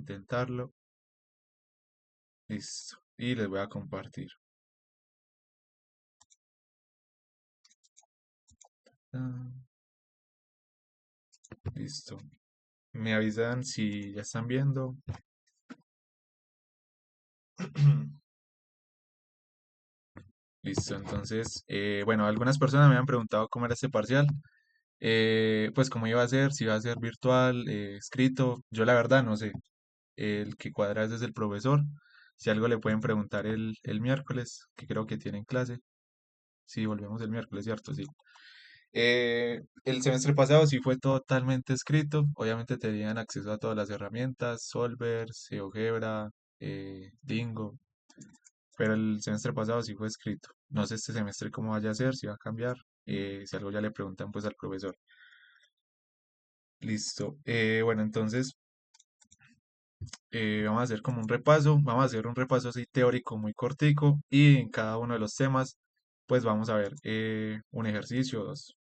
intentarlo. Listo. Y les voy a compartir. Ah, listo. Me avisan si ya están viendo. Listo, entonces, bueno, algunas personas me han preguntado cómo era este parcial, pues cómo iba a ser, si iba a ser virtual, escrito, yo la verdad no sé, el que cuadra es el profesor, si algo le pueden preguntar el miércoles, que creo que tienen clase, sí, volvemos el miércoles, ¿cierto? Sí. El semestre pasado sí fue totalmente escrito, obviamente tenían acceso a todas las herramientas, Solver, GeoGebra, Dingo, pero el semestre pasado sí fue escrito. No sé este semestre cómo vaya a ser, si va a cambiar. Si algo ya le preguntan pues al profesor. Listo. Bueno, entonces vamos a hacer como un repaso. Vamos a hacer un repaso así teórico muy cortico y en cada uno de los temas pues vamos a ver un ejercicio o dos.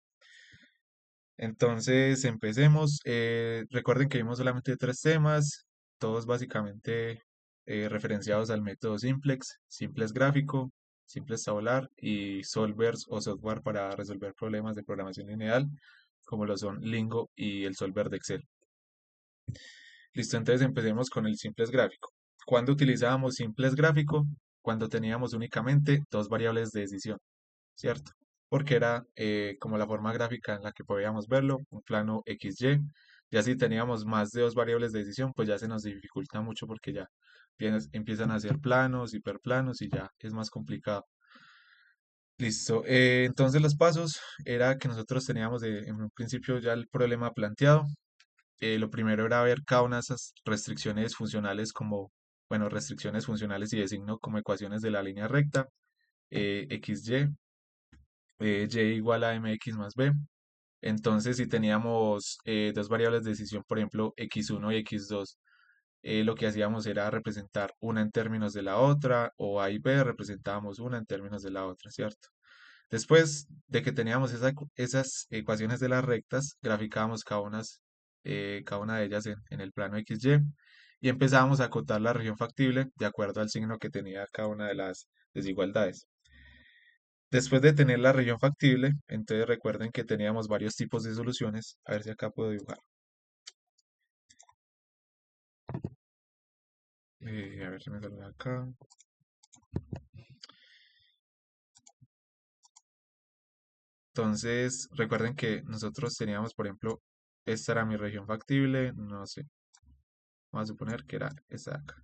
Entonces empecemos. Recuerden que vimos solamente tres temas, todos básicamente referenciados al método Simplex, Simplex gráfico, Simplex tabular y Solvers o software para resolver problemas de programación lineal, como lo son Lingo y el Solver de Excel. Listo, entonces empecemos con el Simplex gráfico. ¿Cuándo utilizábamos Simplex gráfico? Cuando teníamos únicamente dos variables de decisión, ¿cierto? Porque era como la forma gráfica en la que podíamos verlo, un plano XY. Ya si teníamos más de dos variables de decisión, pues ya se nos dificulta mucho porque ya empiezan a ser planos, hiperplanos y ya es más complicado. Listo. Entonces los pasos era que nosotros teníamos en un principio ya el problema planteado. Lo primero era ver cada una de esas restricciones funcionales como, bueno, restricciones funcionales y de signo como ecuaciones de la línea recta, XY, y igual a mx más b. Entonces, si teníamos dos variables de decisión, por ejemplo, x1 y x2, lo que hacíamos era representar una en términos de la otra, o a y b representábamos una en términos de la otra, ¿cierto? Después de que teníamos esas ecuaciones de las rectas, graficábamos cada una de ellas en el plano XY y empezábamos a acotar la región factible de acuerdo al signo que tenía cada una de las desigualdades. Después de tener la región factible, entonces recuerden que teníamos varios tipos de soluciones. A ver si acá puedo dibujar. A ver si me sale acá. Entonces, recuerden que nosotros teníamos, por ejemplo, esta era mi región factible, no sé, vamos a suponer que era esta de acá.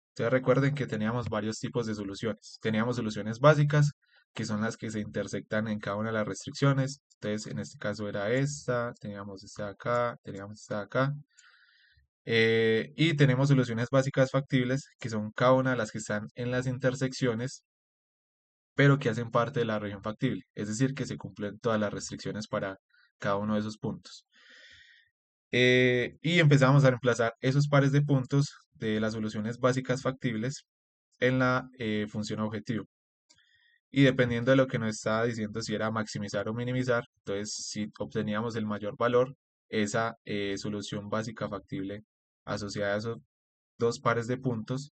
Entonces recuerden que teníamos varios tipos de soluciones. Teníamos soluciones básicas, que son las que se intersectan en cada una de las restricciones. Entonces, en este caso era esta, teníamos esta de acá, teníamos esta de acá. Y tenemos soluciones básicas factibles, que son cada una de las que están en las intersecciones, pero que hacen parte de la región factible. Es decir, que se cumplen todas las restricciones para cada uno de esos puntos. Y empezamos a reemplazar esos pares de puntos de las soluciones básicas factibles en la función objetivo. Y dependiendo de lo que nos estaba diciendo, si era maximizar o minimizar, entonces si obteníamos el mayor valor, esa solución básica factible asociada a esos dos pares de puntos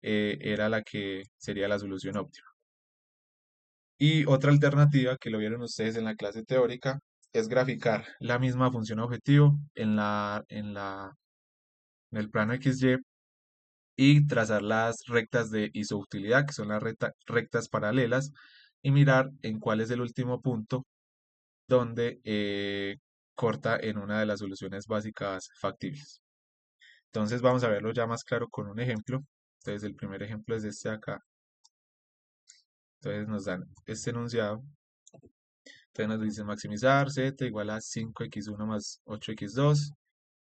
era la que sería la solución óptima. Y otra alternativa que lo vieron ustedes en la clase teórica es graficar la misma función objetivo en el plano XY y trazar las rectas de isoutilidad, que son las rectas paralelas, y mirar en cuál es el último punto donde corta en una de las soluciones básicas factibles. Entonces vamos a verlo ya más claro con un ejemplo. Entonces el primer ejemplo es este de acá. Entonces nos dan este enunciado. Entonces nos dice maximizar z igual a 5x1 más 8x2.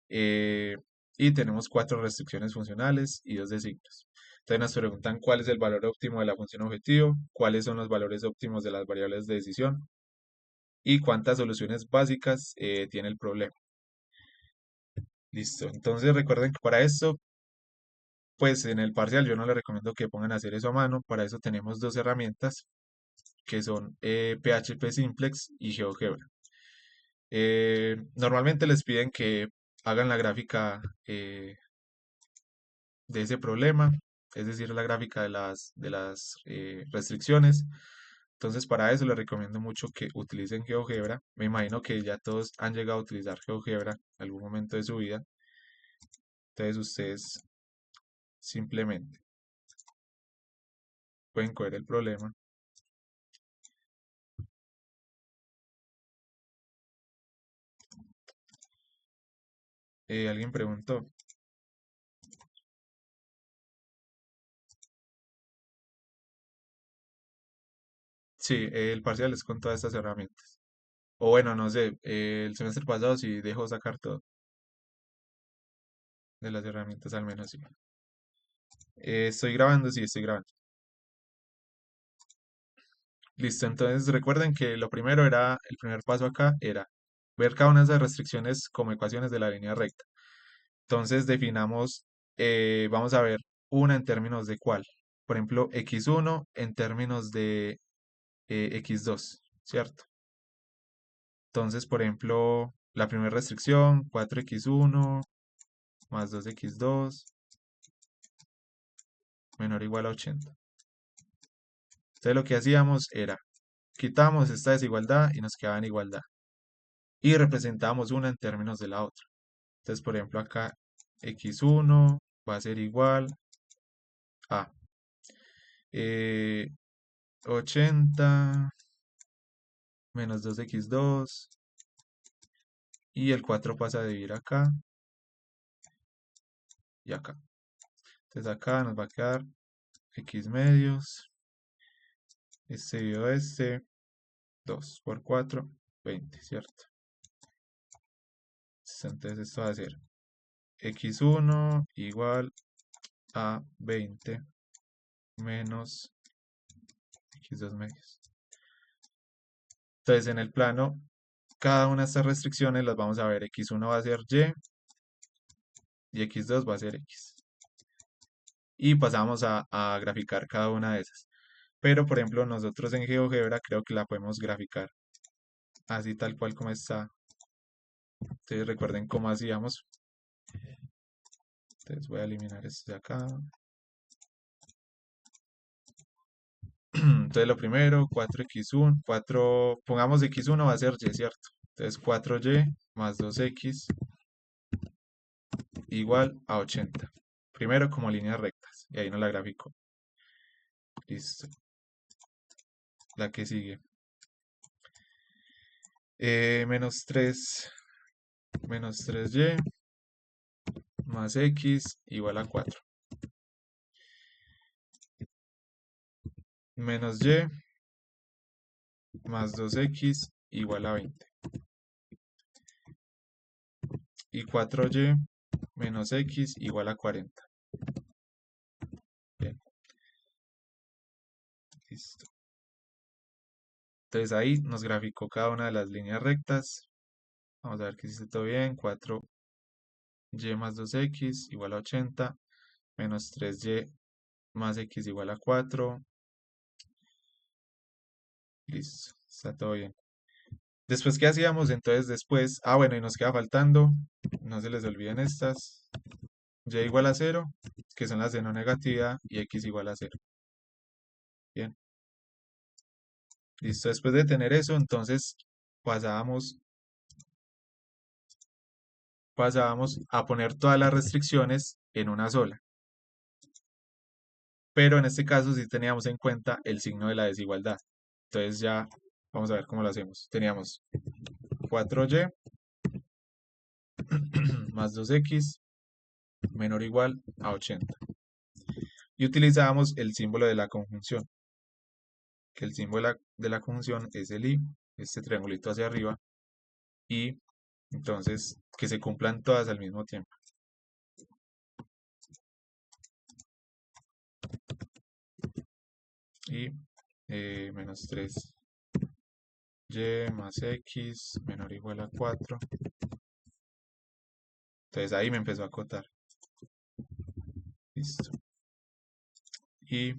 eh, y tenemos cuatro restricciones funcionales y dos de signos. Entonces nos preguntan cuál es el valor óptimo de la función objetivo, cuáles son los valores óptimos de las variables de decisión y cuántas soluciones básicas tiene el problema. Listo. Entonces recuerden que para esto, pues en el parcial yo no les recomiendo que pongan a hacer eso a mano. Para eso tenemos dos herramientas que son PHP Simplex y GeoGebra. Normalmente les piden que hagan la gráfica de ese problema, es decir, la gráfica de las restricciones. Entonces, para eso les recomiendo mucho que utilicen GeoGebra. Me imagino que ya todos han llegado a utilizar GeoGebra en algún momento de su vida. Entonces, ustedes simplemente pueden coger el problema. Alguien preguntó. Sí, el parcial es con todas estas herramientas. O bueno, no sé, el semestre pasado sí dejó sacar todo de las herramientas, al menos sí. Estoy grabando, sí, estoy grabando. Listo, entonces recuerden que lo primero era, el primer paso acá era ver cada una de esas restricciones como ecuaciones de la línea recta. Entonces definamos, vamos a ver una en términos de cuál. Por ejemplo, x1 en términos de x2, ¿cierto? Entonces, por ejemplo, la primera restricción, 4x1 más 2x2 menor o igual a 80. Entonces lo que hacíamos era, quitamos esta desigualdad y nos quedaba en igualdad. Y representamos una en términos de la otra. Entonces, por ejemplo, acá x1 va a ser igual a 80 menos 2x2 y el 4 pasa a dividir acá y acá. Entonces acá nos va a quedar x medios, este dividido este, 2 por 4, 20, ¿cierto? Entonces esto va a ser x1 igual a 20 menos x2 medios. Entonces en el plano, cada una de estas restricciones las vamos a ver. X1 va a ser y x2 va a ser x. Y pasamos a graficar cada una de esas. Pero, por ejemplo, nosotros en GeoGebra creo que la podemos graficar así tal cual como está. Entonces recuerden cómo hacíamos. Entonces voy a eliminar esto de acá. Entonces lo primero, 4x1, 4, pongamos x1 va a ser y, ¿cierto? Entonces 4y más 2x igual a 80. Primero como líneas rectas, y ahí no la grafico. Listo. La que sigue. Menos 3 menos 3y más x igual a 4. Menos y más 2x igual a 20. Y 4y menos x igual a 40. Bien, listo. Entonces ahí nos graficó cada una de las líneas rectas. Vamos a ver que hiciste todo bien. 4y más 2x igual a 80. Menos 3y más x igual a 4. Listo, está todo bien. Después, ¿qué hacíamos? Entonces después, bueno, y nos queda faltando, no se les olviden estas, y igual a 0, que son las de no negativa, y x igual a 0. Bien, listo. Después de tener eso, entonces pasábamos, pasábamos a poner todas las restricciones en una sola. Pero en este caso sí teníamos en cuenta el signo de la desigualdad. Entonces ya vamos a ver cómo lo hacemos. Teníamos 4y más 2x menor o igual a 80. Y utilizábamos el símbolo de la conjunción, que el símbolo de la conjunción es el i, este triangulito hacia arriba, y entonces que se cumplan todas al mismo tiempo. Y menos 3y más x menor o igual a 4. Entonces ahí me empezó a acotar. Listo. Y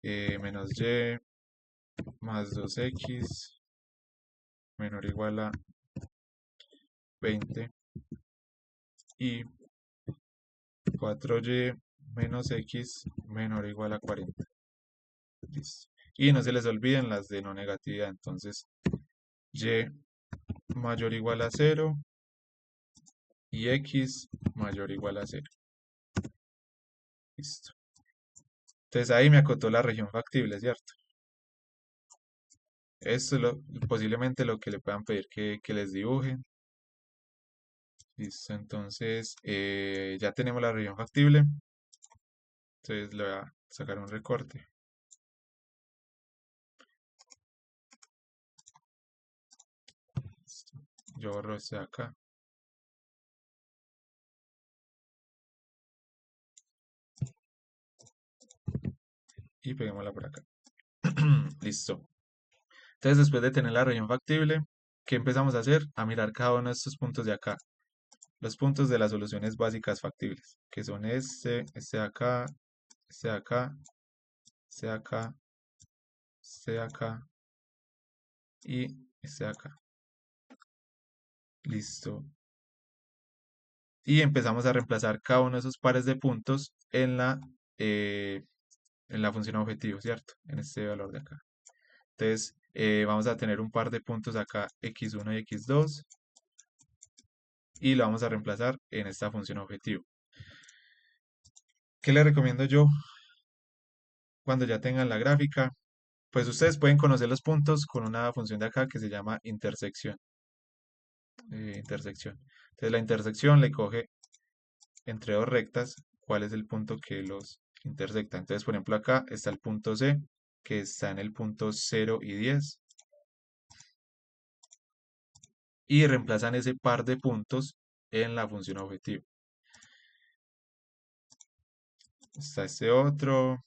menos y más 2x menor o igual a 20. Y 4y menos x menor o igual a 40. Listo. Y no se les olviden las de no negatividad. Entonces, y mayor o igual a 0 y x mayor o igual a 0. Listo. Entonces ahí me acotó la región factible, ¿cierto? Esto es posiblemente lo que le puedan pedir que les dibujen. Listo, entonces ya tenemos la región factible. Entonces le voy a sacar un recorte. Listo. Yo borro este de acá. Y peguémosla por acá. Listo. Entonces después de tener la región factible, ¿qué empezamos a hacer? A mirar cada uno de estos puntos de acá. Los puntos de las soluciones básicas factibles, que son este de acá, este de acá, este de acá, este de acá y este de acá. Listo. Y empezamos a reemplazar cada uno de esos pares de puntos eh, en la función objetivo, ¿cierto? En este valor de acá. Entonces, vamos a tener un par de puntos acá, x1 y x2, y lo vamos a reemplazar en esta función objetivo. ¿Qué les recomiendo yo cuando ya tengan la gráfica? Pues ustedes pueden conocer los puntos con una función de acá que se llama intersección. Intersección. Entonces la intersección le coge entre dos rectas cuál es el punto que los intersecta. Entonces, por ejemplo, acá está el punto C, que está en el punto 0 y 10. Y reemplazan ese par de puntos en la función objetivo. Está está este otro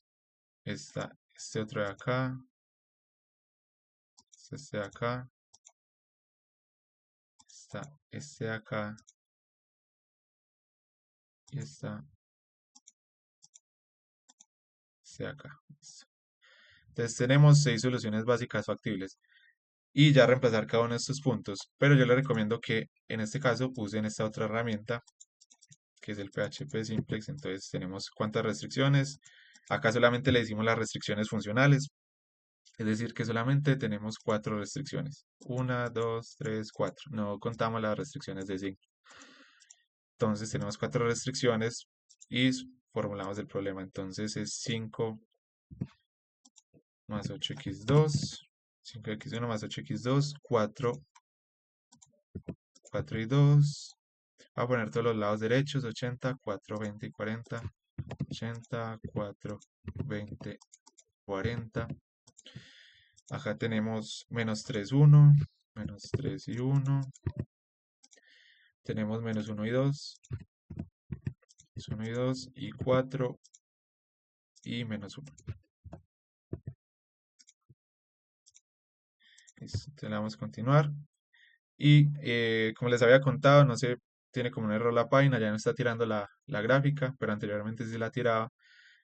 de acá, está este de acá, está este de acá y está este de acá. Listo. Entonces tenemos 6 soluciones básicas factibles y ya reemplazar cada uno de estos puntos. Pero yo les recomiendo que en este caso usen esta otra herramienta que es el PHP Simplex. Entonces tenemos cuántas restricciones. Acá solamente le decimos las restricciones funcionales. Es decir, que solamente tenemos 4 restricciones. 1, 2, 3, 4. No contamos las restricciones de signo. Entonces tenemos 4 restricciones y formulamos el problema. Entonces es 5 más 8x2. 5x1 más 8x2. 4. 4 y 2. Voy a poner todos los lados derechos. 80, 4, 20 y 40. 80, 4, 20, 40. Acá tenemos menos 3, 1. Menos 3 y 1. Tenemos menos 1 y 2. 1 y 2 y 4 y menos 1. Listo, entonces le damos a continuar. Y como les había contado, no sé, tiene como un error la página, ya no está tirando la gráfica, pero anteriormente sí la tiraba.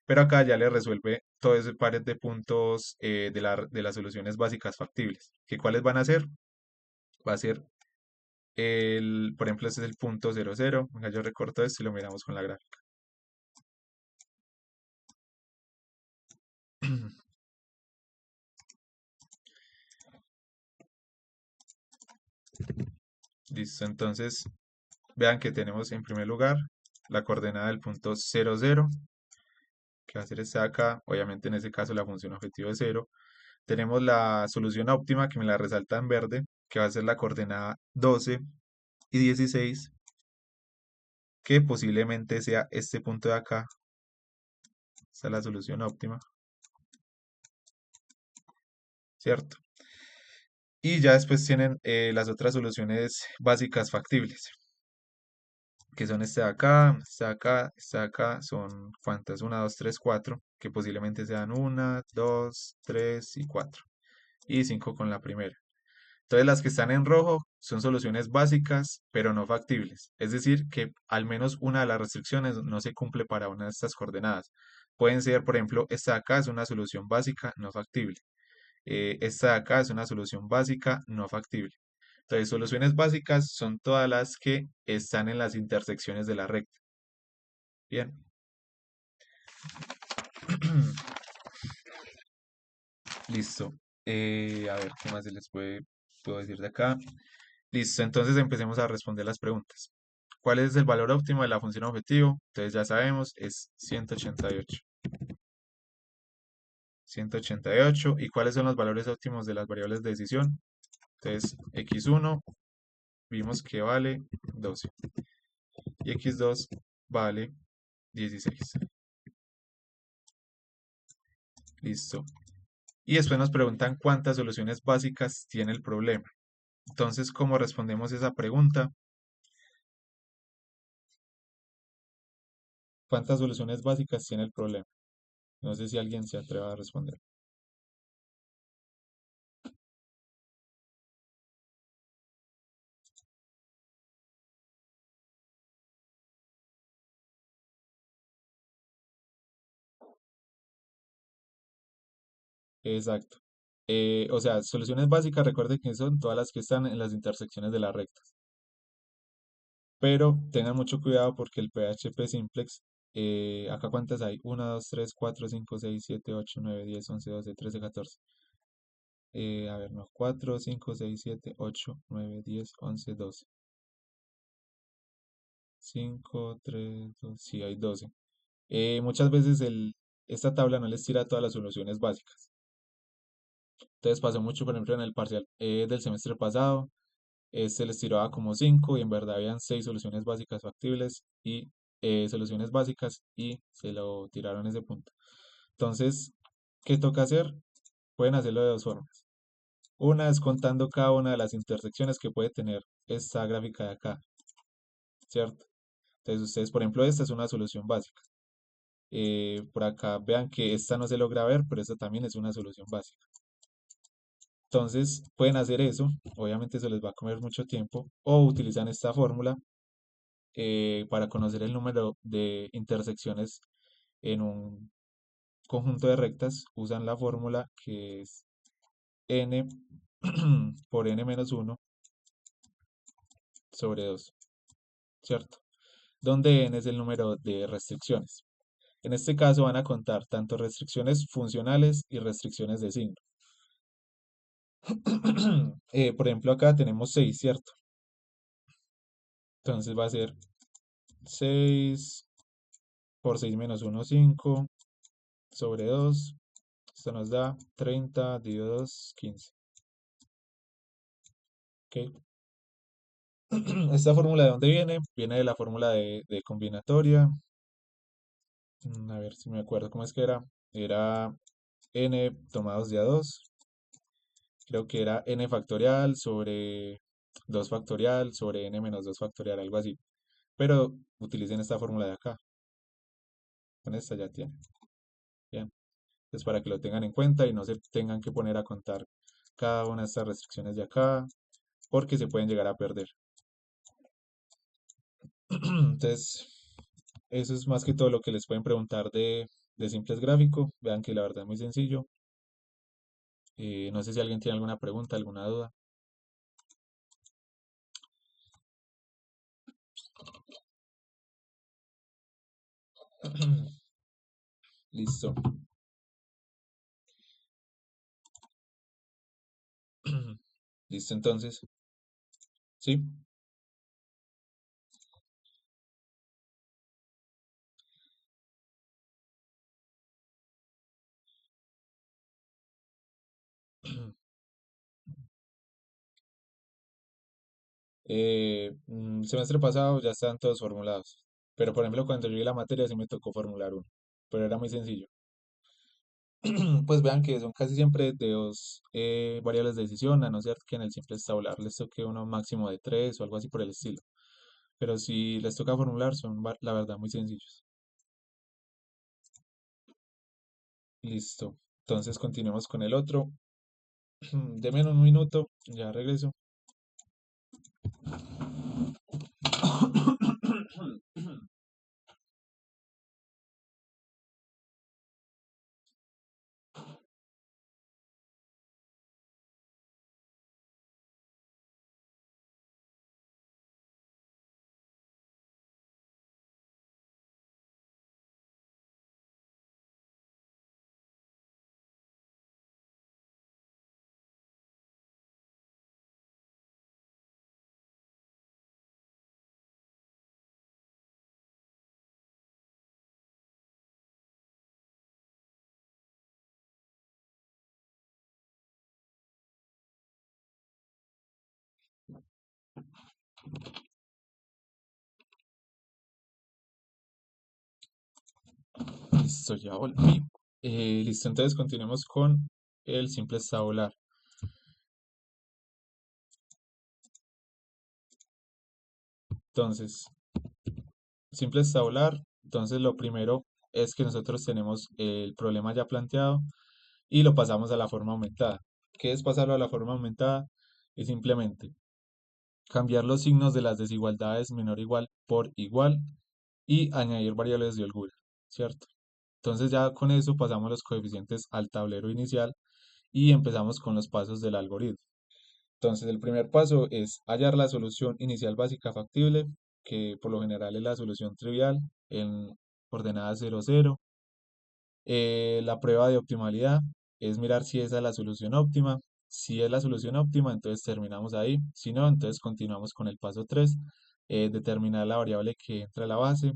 Pero acá ya le resuelve todos esos pares de puntos de las soluciones básicas factibles. ¿Que cuáles van a ser? Va a ser por ejemplo, este es el punto 0, 0. Venga, yo recorto esto y lo miramos con la gráfica. Listo, entonces vean que tenemos en primer lugar la coordenada del punto 0, 0, que va a ser esta de acá. Obviamente en ese caso la función objetivo es 0. Tenemos la solución óptima que me la resalta en verde, que va a ser la coordenada 12 y 16, que posiblemente sea este punto de acá. Esta es la solución óptima, ¿cierto? Y ya después tienen las otras soluciones básicas factibles, que son este de acá, este de acá, este de acá. Son ¿cuántas? 1, 2, 3, 4, que posiblemente sean 1, 2, 3 y 4. Y 5 con la primera. Entonces las que están en rojo son soluciones básicas, pero no factibles. Es decir, que al menos una de las restricciones no se cumple para una de estas coordenadas. Pueden ser, por ejemplo, esta de acá es una solución básica no factible. Esta de acá es una solución básica no factible. Entonces, soluciones básicas son todas las que están en las intersecciones de la recta. Bien. Listo. A ver, ¿qué más se les puedo decir de acá? Listo, entonces empecemos a responder las preguntas. ¿Cuál es el valor óptimo de la función objetivo? Entonces ya sabemos, es 188. 188. ¿Y cuáles son los valores óptimos de las variables de decisión? Entonces, x1 vimos que vale 12 y x2 vale 16. Listo. Y después nos preguntan cuántas soluciones básicas tiene el problema. Entonces, ¿cómo respondemos esa pregunta? ¿Cuántas soluciones básicas tiene el problema? No sé si alguien se atreva a responder. Exacto. O sea, soluciones básicas, recuerden que son todas las que están en las intersecciones de las rectas. Pero tengan mucho cuidado porque el PHP simplex, acá cuántas hay, 1, 2, 3, 4, 5, 6, 7, 8, 9, 10, 11, 12, 13, 14. A ver, no, 4, 5, 6, 7, 8, 9, 10, 11, 12. 5, 3, 2, sí, hay 12. Muchas veces esta tabla no les tira todas las soluciones básicas. Entonces pasó mucho, por ejemplo, en el parcial del semestre pasado, se les tiraba como 5 y en verdad habían 6 soluciones básicas factibles y soluciones básicas y se lo tiraron ese punto. Entonces, ¿qué toca hacer? Pueden hacerlo de dos formas. Una es contando cada una de las intersecciones que puede tener esta gráfica de acá, ¿cierto? Entonces ustedes, por ejemplo, esta es una solución básica. Por acá vean que esta no se logra ver, pero esta también es una solución básica. Entonces pueden hacer eso, obviamente eso les va a comer mucho tiempo, o utilizan esta fórmula para conocer el número de intersecciones en un conjunto de rectas, usan la fórmula que es n por n menos 1 sobre 2, ¿cierto? Donde n es el número de restricciones. En este caso van a contar tanto restricciones funcionales y restricciones de signo. Por ejemplo, acá tenemos 6, ¿cierto? Entonces va a ser 6 por 6 menos 1, 5 sobre 2. Esto nos da 30 dividido 2, 15. ¿Ok? ¿Esta fórmula de dónde viene? Viene de la fórmula de combinatoria. A ver si me acuerdo cómo es que era. Era n tomados de a 2. Creo que era n factorial sobre 2 factorial sobre n menos 2 factorial, algo así. Pero utilicen esta fórmula de acá. Con esta ya tienen. Bien. Es para que lo tengan en cuenta y no se tengan que poner a contar cada una de estas restricciones de acá, porque se pueden llegar a perder. Entonces, eso es más que todo lo que les pueden preguntar de simples gráfico. Vean que la verdad es muy sencillo. No sé si alguien tiene alguna pregunta, alguna duda. Listo. Listo, entonces. Sí. Semestre pasado ya estaban todos formulados. Pero por ejemplo, cuando yo vi la materia sí me tocó formular uno. Pero era muy sencillo. Pues vean que son casi siempre de dos variables de decisión, a no ser que en el simple tabular les toque uno máximo de tres o algo así por el estilo. Pero si les toca formular, son la verdad muy sencillos. Listo. Entonces continuemos con el otro. Deme un minuto, ya regreso. Listo, ya volví. Listo, entonces continuemos con el simple tabular. Entonces, simple tabular. Entonces, lo primero es que nosotros tenemos el problema ya planteado y lo pasamos a la forma aumentada. ¿Qué es pasarlo a la forma aumentada? Es simplemente cambiar los signos de las desigualdades menor o igual por igual y añadir variables de holgura, ¿cierto? Entonces ya con eso pasamos los coeficientes al tablero inicial y empezamos con los pasos del algoritmo. Entonces el primer paso es hallar la solución inicial básica factible, que por lo general es la solución trivial en coordenadas 0, 0. La prueba de optimalidad es mirar si esa es la solución óptima. Si es la solución óptima, entonces terminamos ahí. Si no, entonces continuamos con el paso 3, determinar la variable que entra a la base.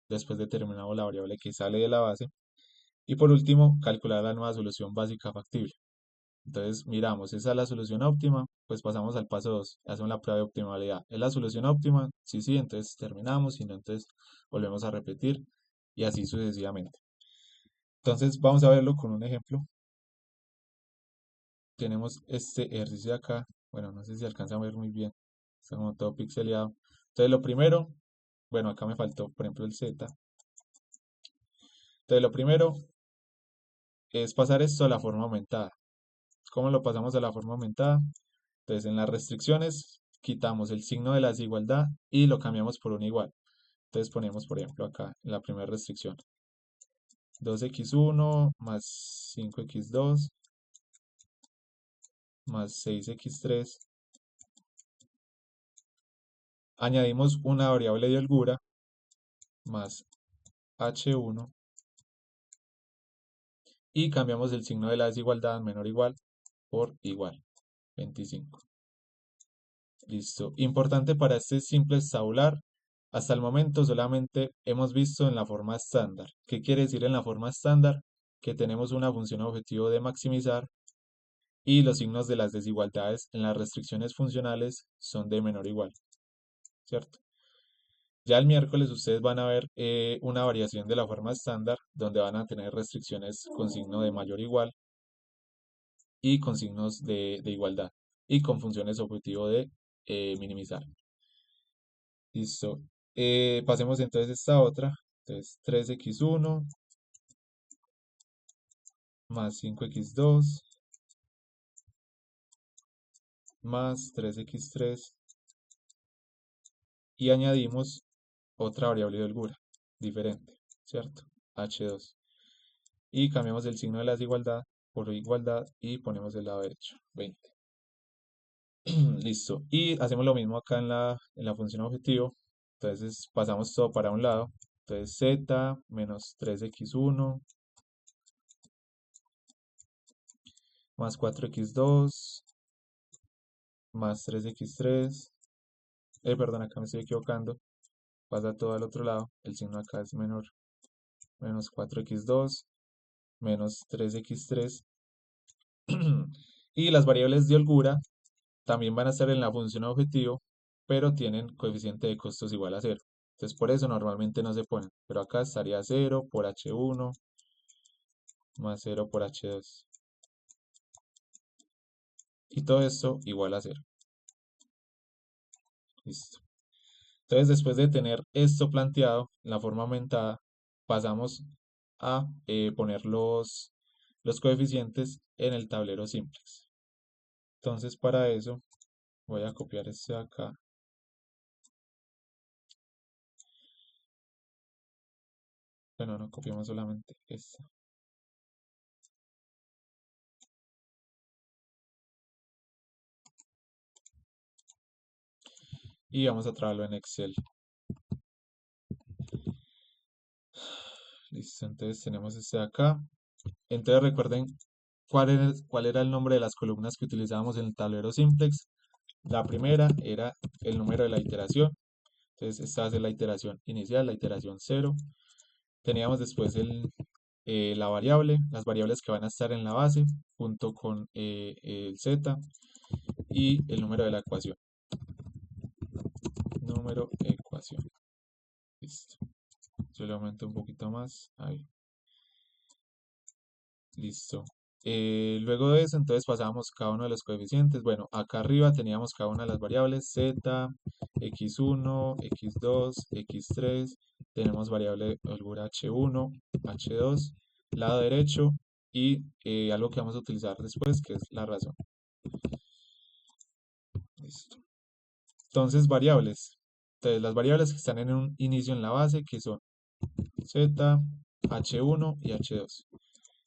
Después determinamos la variable que sale de la base. Y por último, calcular la nueva solución básica factible. Entonces miramos, esa es la solución óptima, pues pasamos al paso 2, hacemos la prueba de optimalidad. ¿Es la solución óptima? Sí, sí, entonces terminamos, si no, entonces volvemos a repetir y así sucesivamente. Entonces vamos a verlo con un ejemplo. Tenemos este ejercicio de acá. Bueno, no sé si alcanza a ver muy bien. Está como todo pixeleado. Entonces lo primero, bueno, acá me faltó, por ejemplo, el Z. Entonces lo primero es pasar esto a la forma aumentada. ¿Cómo lo pasamos a la forma aumentada? Entonces en las restricciones quitamos el signo de la desigualdad y lo cambiamos por un igual. Entonces ponemos, por ejemplo, acá en la primera restricción 2x1 más 5x2 más 6x3. Añadimos una variable de holgura más h1 y cambiamos el signo de la desigualdad menor o igual por igual, 25. Listo. Importante para este simple tabular, hasta el momento solamente hemos visto en la forma estándar. ¿Qué quiere decir en la forma estándar? Que tenemos una función objetivo de maximizar y los signos de las desigualdades en las restricciones funcionales son de menor o igual, ¿cierto? Ya el miércoles ustedes van a ver una variación de la forma estándar donde van a tener restricciones con signo de mayor o igual y con signos de igualdad y con funciones objetivo de minimizar. Listo. Pasemos entonces a esta otra. Entonces 3x1 más 5x2 más 3x3 y añadimos otra variable de holgura diferente, ¿cierto? h2. Y cambiamos el signo de la desigualdad por igualdad y ponemos el lado derecho, 20. Listo. Y hacemos lo mismo acá en la función objetivo. Entonces pasamos todo para un lado. Entonces z menos 3x1 más 4x2 más 3x3. Perdón, acá me estoy equivocando. Pasa todo al otro lado. El signo acá es menor. Menos 4x2 menos 3x3. Y las variables de holgura también van a estar en la función objetivo, pero tienen coeficiente de costos igual a 0. Entonces por eso normalmente no se ponen. Pero acá estaría 0 por h1 más 0 por h2. Y todo esto igual a 0. Listo. Entonces después de tener esto planteado en la forma aumentada, pasamos a poner los coeficientes en el tablero simplex. Entonces para eso voy a copiar este de acá. Bueno, no copiamos solamente esta. Y vamos a trabajarlo en Excel. Listo, entonces tenemos este de acá. Entonces recuerden cuál era el nombre de las columnas que utilizábamos en el tablero simplex. La primera era el número de la iteración. Entonces esta va a ser la iteración inicial, la iteración 0. Teníamos después la variable, las variables que van a estar en la base, junto con el z y el número de la ecuación. número ecuación. Listo. Yo le aumento un poquito más. Ahí. Listo. Luego de eso, entonces pasamos cada uno de los coeficientes. Bueno, acá arriba teníamos cada una de las variables z, x1, x2, x3. Tenemos variable de holgura h1, h2, lado derecho y algo que vamos a utilizar después, que es la razón. Listo. Entonces, variables. Entonces, las variables que están en un inicio en la base, que son z, h1 y h2.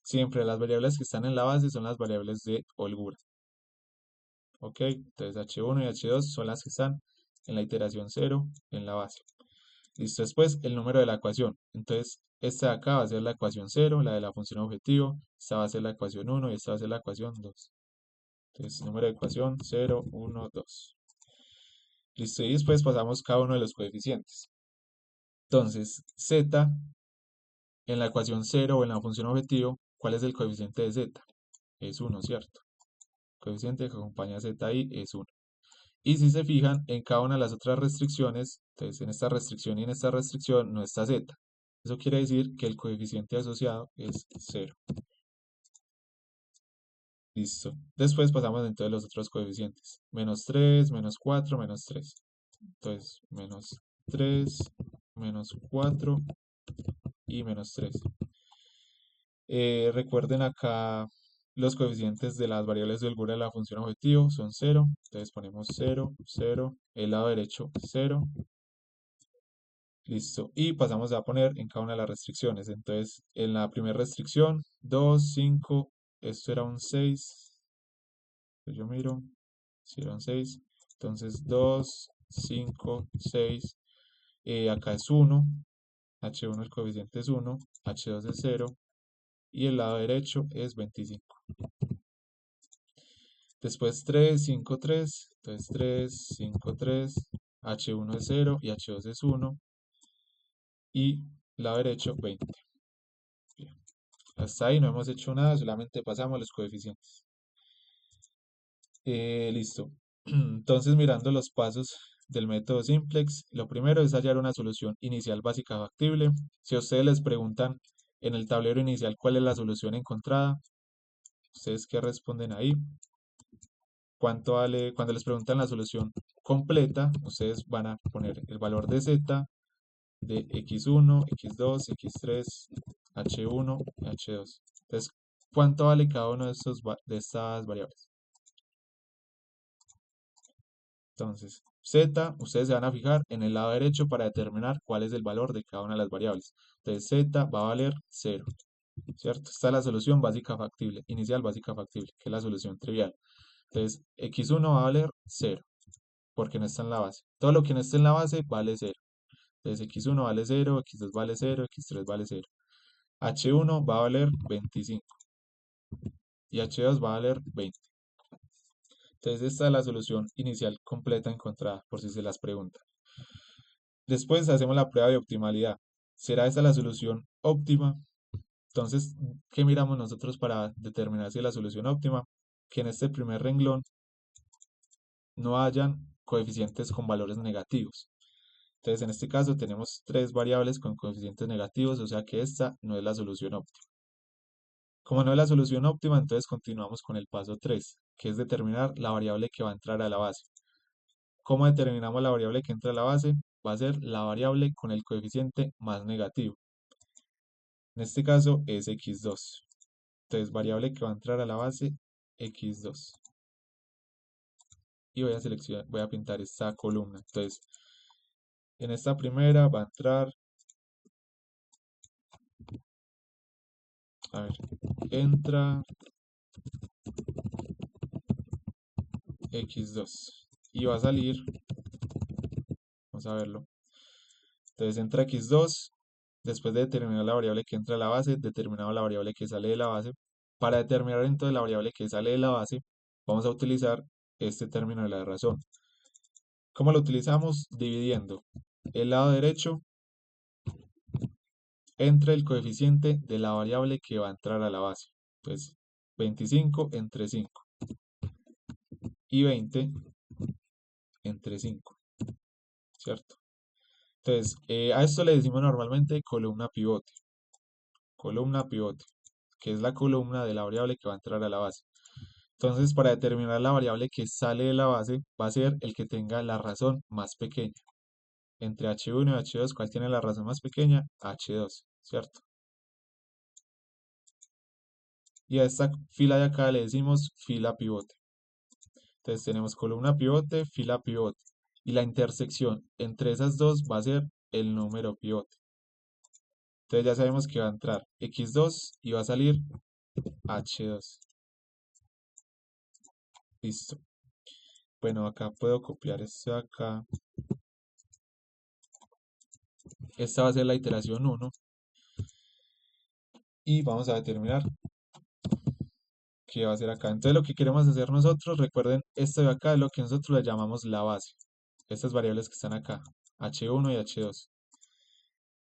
Siempre las variables que están en la base son las variables de holgura. ¿Ok? Entonces h1 y h2 son las que están en la iteración 0 en la base. Listo, después el número de la ecuación. Entonces, esta de acá va a ser la ecuación 0, la de la función objetivo. Esta va a ser la ecuación 1 y esta va a ser la ecuación 2. Entonces, número de ecuación 0, 1, 2. Listo, y después pasamos cada uno de los coeficientes. Entonces, z en la ecuación 0 o en la función objetivo, ¿cuál es el coeficiente de z? Es 1, ¿cierto? El coeficiente que acompaña a z ahí es 1. Y si se fijan, en cada una de las otras restricciones, entonces en esta restricción y en esta restricción no está z. Eso quiere decir que el coeficiente asociado es 0. Listo. Después pasamos entonces los otros coeficientes. Menos 3, menos 4, menos 3. Entonces, menos 3, menos 4 y menos 3. Recuerden acá los coeficientes de las variables de holgura de la función objetivo son 0. Entonces ponemos 0, 0. El lado derecho 0. Listo. Y pasamos a poner en cada una de las restricciones. Entonces, en la primera restricción, 2, 5, esto era un 6. Yo miro, si era un 6. Entonces, 2, 5, 6. Acá es 1. H1 el coeficiente es 1. H2 es 0. Y el lado derecho es 25. Después 3, 5, 3. Entonces, 3, 5, 3. H1 es 0 y H2 es 1. Y lado derecho 20. Bien. Hasta ahí no hemos hecho nada, solamente pasamos los coeficientes. Listo. Entonces, mirando los pasos del método simplex, lo primero es hallar una solución inicial básica factible. Si a ustedes les preguntan en el tablero inicial cuál es la solución encontrada, ¿ustedes qué responden ahí? ¿Cuánto vale? Cuando les preguntan la solución completa, ustedes van a poner el valor de z, de x1, x2, x3, h1 y h2. Entonces, ¿cuánto vale cada uno de estas variables? Entonces, z, ustedes se van a fijar en el lado derecho para determinar cuál es el valor de cada una de las variables. Entonces, z va a valer 0, ¿cierto? Esta es la solución básica factible, inicial básica factible, que es la solución trivial. Entonces, x1 va a valer 0, porque no está en la base. Todo lo que no esté en la base vale 0. Entonces, x1 vale 0, x2 vale 0, x3 vale 0. h1 va a valer 25 y h2 va a valer 20. Entonces, esta es la solución inicial completa encontrada, por si se las preguntan. Después hacemos la prueba de optimalidad. ¿Será esta la solución óptima? Entonces, ¿qué miramos nosotros para determinar si es la solución óptima? Que en este primer renglón no hayan coeficientes con valores negativos. Entonces, en este caso tenemos tres variables con coeficientes negativos, o sea que esta no es la solución óptima. Como no es la solución óptima, entonces continuamos con el paso 3, que es determinar la variable que va a entrar a la base. ¿Cómo determinamos la variable que entra a la base? Va a ser la variable con el coeficiente más negativo. En este caso es x2. Entonces, variable que va a entrar a la base, x2. Y voy a pintar esta columna. Entonces, en esta primera va a entrar, a ver, entra x2. Y va a salir, vamos a verlo. Entonces, entra x2. Después de determinar la variable que entra a la base, determinamos la variable que sale de la base. Para determinar entonces la variable que sale de la base, vamos a utilizar este término de la razón. ¿Cómo lo utilizamos? Dividiendo el lado derecho entre el coeficiente de la variable que va a entrar a la base. Pues 25 entre 5 y 20 entre 5. ¿cierto? Entonces, a esto le decimos normalmente columna pivote. Columna pivote, que es la columna de la variable que va a entrar a la base. Entonces, para determinar la variable que sale de la base, va a ser el que tenga la razón más pequeña. Entre h1 y h2, ¿cuál tiene la razón más pequeña? h2, ¿cierto? Y a esta fila de acá le decimos fila pivote. Entonces tenemos columna pivote, fila pivote. Y la intersección entre esas dos va a ser el número pivote. Entonces ya sabemos que va a entrar x2 y va a salir h2. Listo. Bueno, acá puedo copiar esto de acá. Esta va a ser la iteración 1. Y vamos a determinar qué va a ser acá. Entonces lo que queremos hacer nosotros, recuerden, esto de acá es lo que nosotros le llamamos la base. Estas variables que están acá, h1 y h2.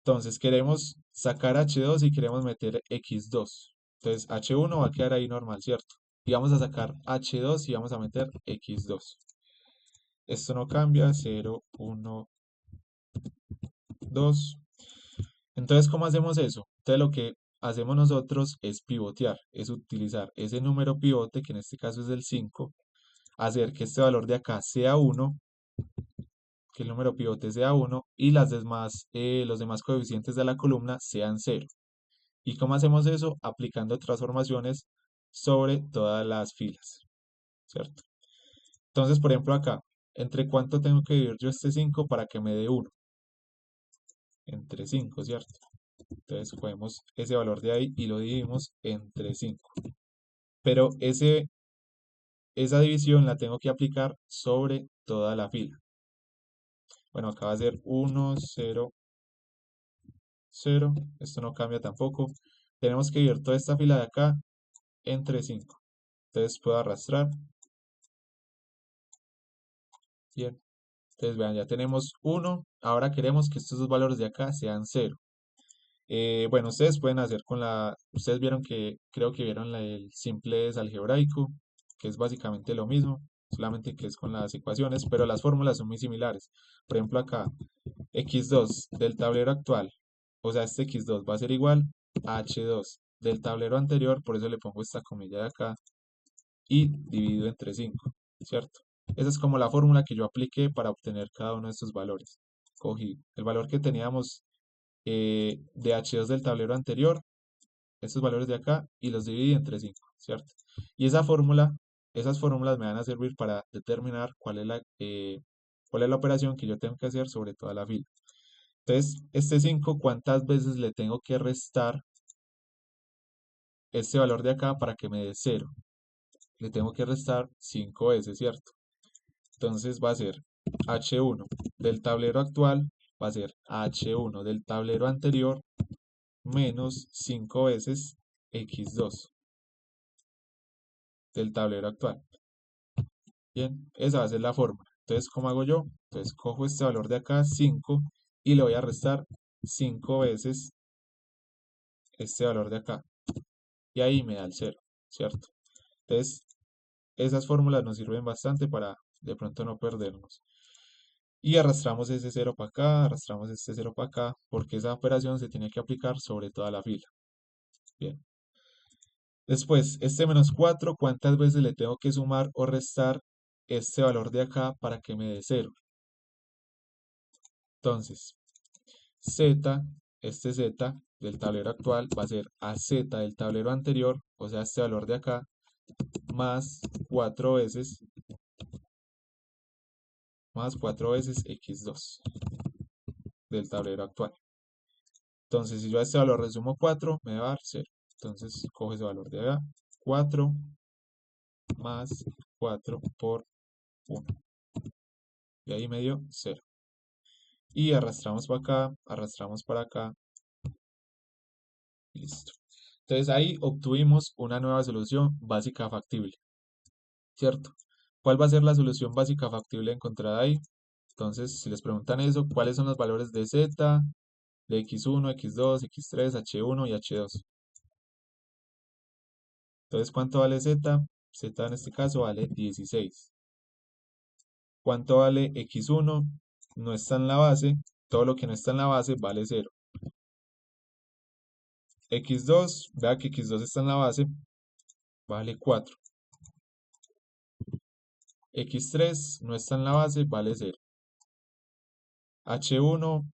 Entonces queremos sacar h2 y queremos meter x2. Entonces h1 va a quedar ahí normal, ¿cierto? Y vamos a sacar h2 y vamos a meter x2. Esto no cambia, 0, 1, 2. Entonces, ¿cómo hacemos eso? Entonces lo que hacemos nosotros es pivotear, es utilizar ese número pivote, que en este caso es el 5, hacer que este valor de acá sea 1, que el número pivote sea 1 y los demás coeficientes de la columna sean 0. ¿Y cómo hacemos eso? Aplicando transformaciones sobre todas las filas, ¿cierto? Entonces, por ejemplo, acá, ¿entre cuánto tengo que dividir yo este 5 para que me dé 1? Entre 5, ¿cierto? Entonces, cogemos ese valor de ahí y lo dividimos entre 5. Pero esa división la tengo que aplicar sobre toda la fila. Bueno, acá va a ser 1, 0, 0. Esto no cambia tampoco. Tenemos que dividir toda esta fila de acá entre 5. Entonces puedo arrastrar. Bien. Entonces vean, ya tenemos 1. Ahora queremos que estos dos valores de acá sean 0. Bueno, ustedes pueden hacer ustedes vieron que, creo que vieron el simples algebraico, que es básicamente lo mismo, solamente que es con las ecuaciones, pero las fórmulas son muy similares. Por ejemplo, acá, x2 del tablero actual, o sea, este x2 va a ser igual a h2 del tablero anterior, por eso le pongo esta comilla de acá, y dividido entre 5, ¿cierto? Esa es como la fórmula que yo apliqué para obtener cada uno de estos valores. Cogí el valor que teníamos de h2 del tablero anterior, estos valores de acá, y los dividí entre 5, ¿cierto? Y esas fórmulas me van a servir para determinar cuál es la operación que yo tengo que hacer sobre toda la fila. Entonces, este 5, ¿cuántas veces le tengo que restar este valor de acá para que me dé 0? Le tengo que restar 5 veces, ¿cierto? Entonces va a ser h1 del tablero actual, va a ser h1 del tablero anterior menos 5 veces x2 del tablero actual. Bien, esa va a ser la fórmula. Entonces, ¿cómo hago yo? Entonces, cojo este valor de acá, 5, y le voy a restar 5 veces este valor de acá. Y ahí me da el 0, ¿cierto? Entonces, esas fórmulas nos sirven bastante para de pronto no perdernos. Y arrastramos ese 0 para acá, arrastramos este 0 para acá, porque esa operación se tiene que aplicar sobre toda la fila. Bien. Después, este menos 4, ¿cuántas veces le tengo que sumar o restar este valor de acá para que me dé 0? Entonces, z, este z del tablero actual va a ser a z del tablero anterior, o sea, este valor de acá, más 4 veces, x2 del tablero actual. Entonces, si yo a este valor le sumo 4, me va a dar 0. Entonces, cojo ese valor de acá, 4 más 4 por 1. Y ahí me dio 0. Y arrastramos para acá, arrastramos para acá, y listo. Entonces ahí obtuvimos una nueva solución básica factible, ¿cierto? ¿Cuál va a ser la solución básica factible encontrada ahí? Entonces, si les preguntan eso, ¿cuáles son los valores de z, de x1, x2, x3, h1 y h2? Entonces, ¿cuánto vale z? Z en este caso vale 16. ¿Cuánto vale x1? no está en la base, todo lo que no está en la base vale cero. X2, vea que X2 está en la base, vale 4. X3 no está en la base, vale cero. H1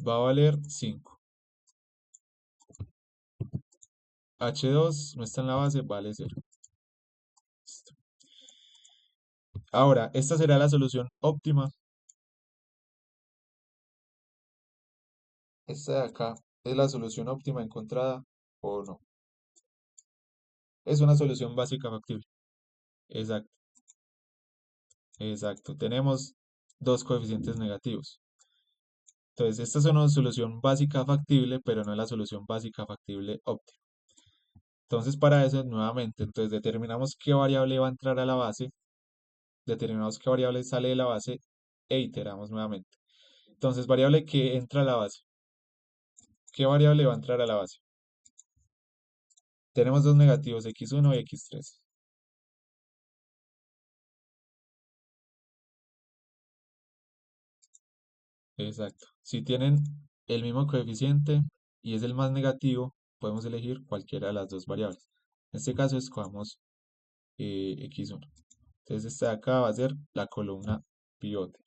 va a valer 5. H2 no está en la base, vale cero. Listo. Ahora, esta será la solución óptima. Esta de acá es la solución óptima encontrada o no. Es una solución básica factible. Exacto, exacto. Tenemos dos coeficientes negativos. Entonces, esta es una solución básica factible, pero no es la solución básica factible óptima. Entonces, para eso, nuevamente, entonces determinamos qué variable va a entrar a la base, determinamos qué variable sale de la base e iteramos nuevamente. Entonces, variable que entra a la base. ¿Qué variable va a entrar a la base? Tenemos dos negativos, x1 y x3. Exacto. Si tienen el mismo coeficiente y es el más negativo, podemos elegir cualquiera de las dos variables. En este caso, escogamos x1. Entonces, esta de acá va a ser la columna pivote.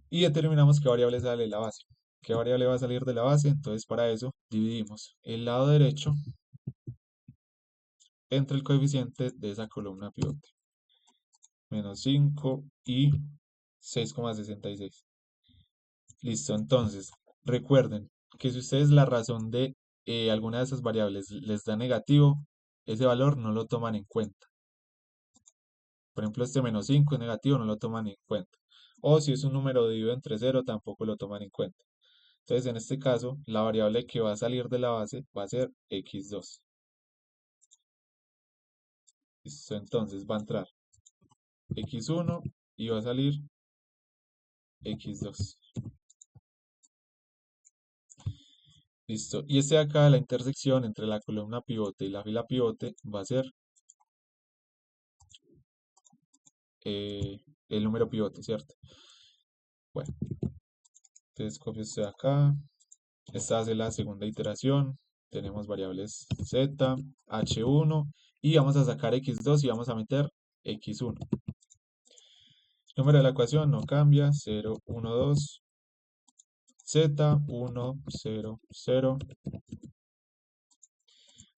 Y determinamos qué variable sale de la base. ¿Qué variable va a salir de la base? Entonces, para eso, dividimos el lado derecho entre el coeficiente de esa columna pivote. Menos 5 y 6,66. Listo, entonces, recuerden que si ustedes la razón de alguna de esas variables les da negativo, ese valor no lo toman en cuenta. Por ejemplo, este menos 5 es negativo, no lo toman en cuenta. O si es un número dividido entre cero, tampoco lo toman en cuenta. Entonces, en este caso, la variable que va a salir de la base va a ser x2. Listo, entonces va a entrar x1 y va a salir x2. Listo. Y este de acá, la intersección entre la columna pivote y la fila pivote, va a ser el número pivote, ¿cierto? Bueno, entonces copio este de acá. Esta hace la segunda iteración. Tenemos variables z, h1 y vamos a sacar x2 y vamos a meter x1. Número de la ecuación no cambia, 0, 1, 2, z, 1, 0, 0.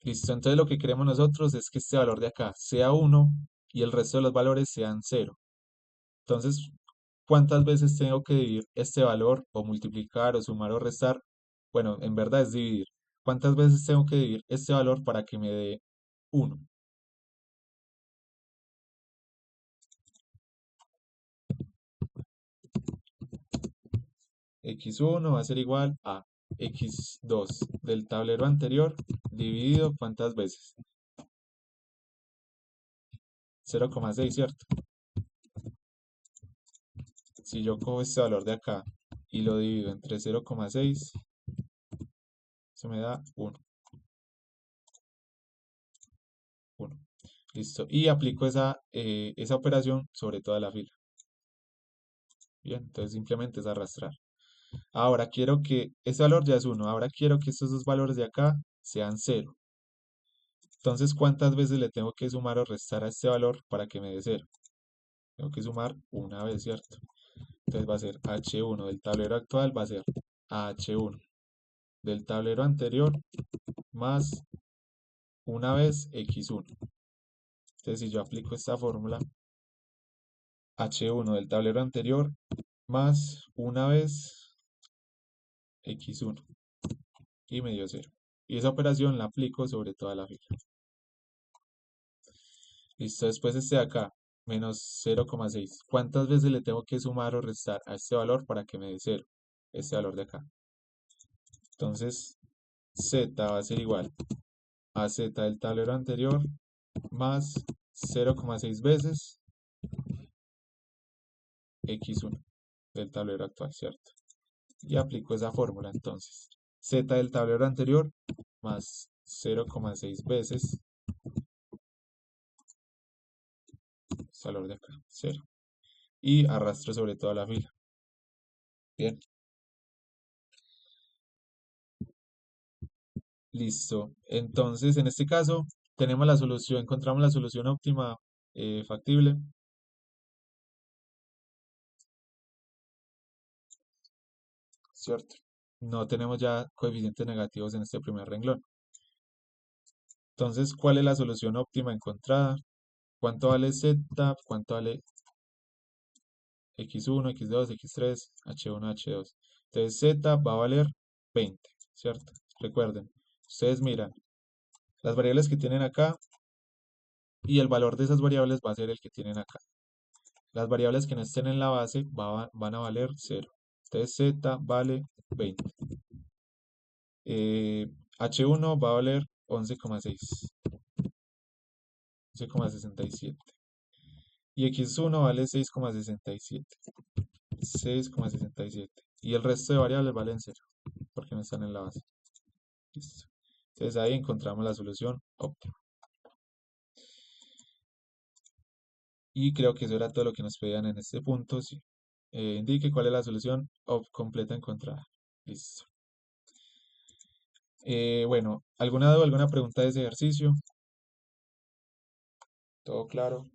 Listo, entonces lo que queremos nosotros es que este valor de acá sea 1 y el resto de los valores sean 0. Entonces, ¿cuántas veces tengo que dividir este valor o multiplicar o sumar o restar? Bueno, en verdad es dividir. ¿Cuántas veces tengo que dividir este valor para que me dé 1? X1 va a ser igual a X2 del tablero anterior dividido ¿cuántas veces? 0,6, ¿cierto? Si yo cojo este valor de acá y lo divido entre 0,6, se me da 1. 1. Listo. Y aplico esa operación sobre toda la fila. Bien, entonces simplemente es arrastrar. Ahora quiero que este valor ya es 1. Ahora quiero que estos dos valores de acá sean 0. Entonces, ¿cuántas veces le tengo que sumar o restar a este valor para que me dé 0? Tengo que sumar una vez, ¿cierto? Entonces va a ser H1 del tablero actual, va a ser H1 del tablero anterior más una vez X1. Entonces, si yo aplico esta fórmula, H1 del tablero anterior más una vez X1 y me dio 0. Y esa operación la aplico sobre toda la fila. Listo, después este de acá, menos 0,6. ¿Cuántas veces le tengo que sumar o restar a este valor para que me dé 0? Este valor de acá. Entonces, z va a ser igual a z del tablero anterior más 0,6 veces x1 del tablero actual, ¿cierto? Y aplico esa fórmula entonces. Z del tablero anterior más 0,6 veces este valor de acá, 0. Y arrastro sobre toda la fila. Bien, listo. Entonces, en este caso, tenemos la solución, encontramos la solución óptima factible, ¿cierto? No tenemos ya coeficientes negativos en este primer renglón. Entonces, ¿cuál es la solución óptima encontrada? ¿Cuánto vale z? ¿Cuánto vale x1, x2, x3, h1, h2? Entonces, z va a valer 20, ¿cierto? Recuerden, ustedes miran las variables que tienen acá y el valor de esas variables va a ser el que tienen acá. Las variables que no estén en la base van a valer 0. Entonces, z vale 20. H1 va a valer 11,6, 11,67. Y x1 vale 6,67. 6,67. Y el resto de variables valen cero, porque no están en la base. Listo. Entonces ahí encontramos la solución óptima. Y creo que eso era todo lo que nos pedían en este punto. Sí. Indique cuál es la solución completa encontrada. Listo. Bueno, ¿alguna duda, alguna pregunta de ese ejercicio? ¿Todo claro?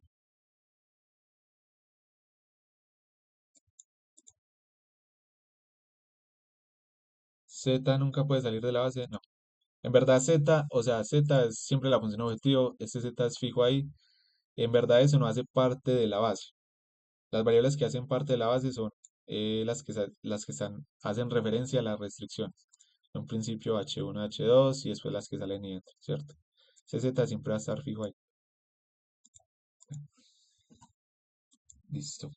Z nunca puede salir de la base. No. En verdad Z, o sea, Z es siempre la función objetivo. Este Z es fijo ahí. En verdad eso no hace parte de la base. Las variables que hacen parte de la base son las que hacen referencia a las restricciones. En un principio H1, H2 y después las que salen y entran, ¿cierto? Ese Z siempre va a estar fijo ahí. Listo.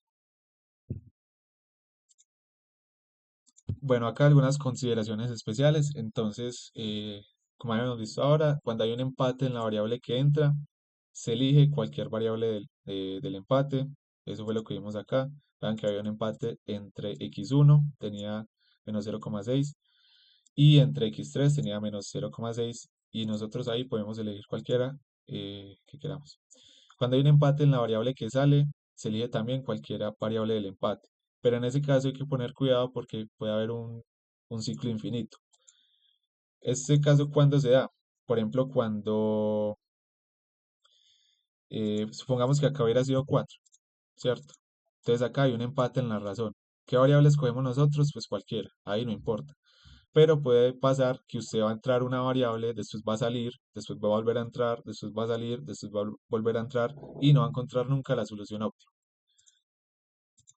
Bueno, acá algunas consideraciones especiales. Entonces, como habíamos visto ahora, cuando hay un empate en la variable que entra, se elige cualquier variable del empate. Eso fue lo que vimos acá. Vean que había un empate entre x1, tenía menos 0,6, y entre x3 tenía menos 0,6, y nosotros ahí podemos elegir cualquiera que queramos. Cuando hay un empate en la variable que sale, se elige también cualquiera variable del empate. Pero en ese caso hay que poner cuidado porque puede haber un ciclo infinito. Este caso, ¿cuándo se da? Por ejemplo, cuando supongamos que acá hubiera sido 4, ¿cierto? Entonces acá hay un empate en la razón. ¿Qué variable escogemos nosotros? Pues cualquiera, ahí no importa. Pero puede pasar que usted va a entrar una variable, después va a salir, después va a volver a entrar, después va a salir, después va a volver a entrar y no va a encontrar nunca la solución óptima.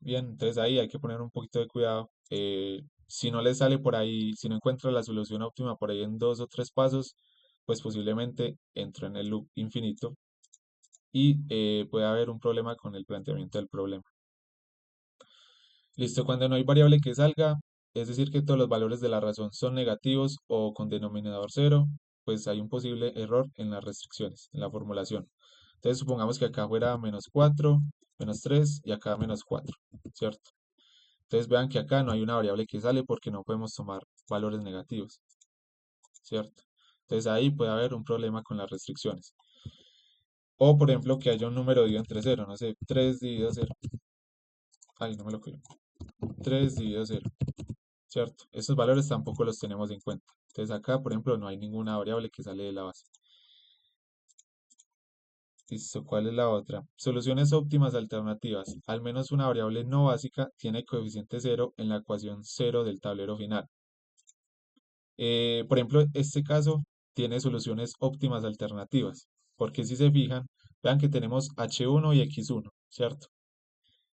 Bien, entonces ahí hay que poner un poquito de cuidado. Si no le sale por ahí, si no encuentra la solución óptima por ahí en 2 o 3 pasos, pues posiblemente entró en el loop infinito y puede haber un problema con el planteamiento del problema. Listo, cuando no hay variable que salga, es decir, que todos los valores de la razón son negativos o con denominador cero, pues hay un posible error en las restricciones, en la formulación. Entonces supongamos que acá fuera -4, -3 y acá -4, ¿cierto? Entonces vean que acá no hay una variable que sale porque no podemos tomar valores negativos, ¿cierto? Entonces ahí puede haber un problema con las restricciones. O por ejemplo que haya un número dividido entre cero, no sé, 3 dividido cero. Ay, no me lo creo. 3 dividido cero, ¿cierto? Estos valores tampoco los tenemos en cuenta. Entonces acá, por ejemplo, no hay ninguna variable que sale de la base. Listo, ¿cuál es la otra? Soluciones óptimas alternativas. Al menos una variable no básica tiene coeficiente cero en la ecuación cero del tablero final. Por ejemplo, este caso tiene soluciones óptimas alternativas, porque si se fijan, vean que tenemos h1 y x1, ¿cierto?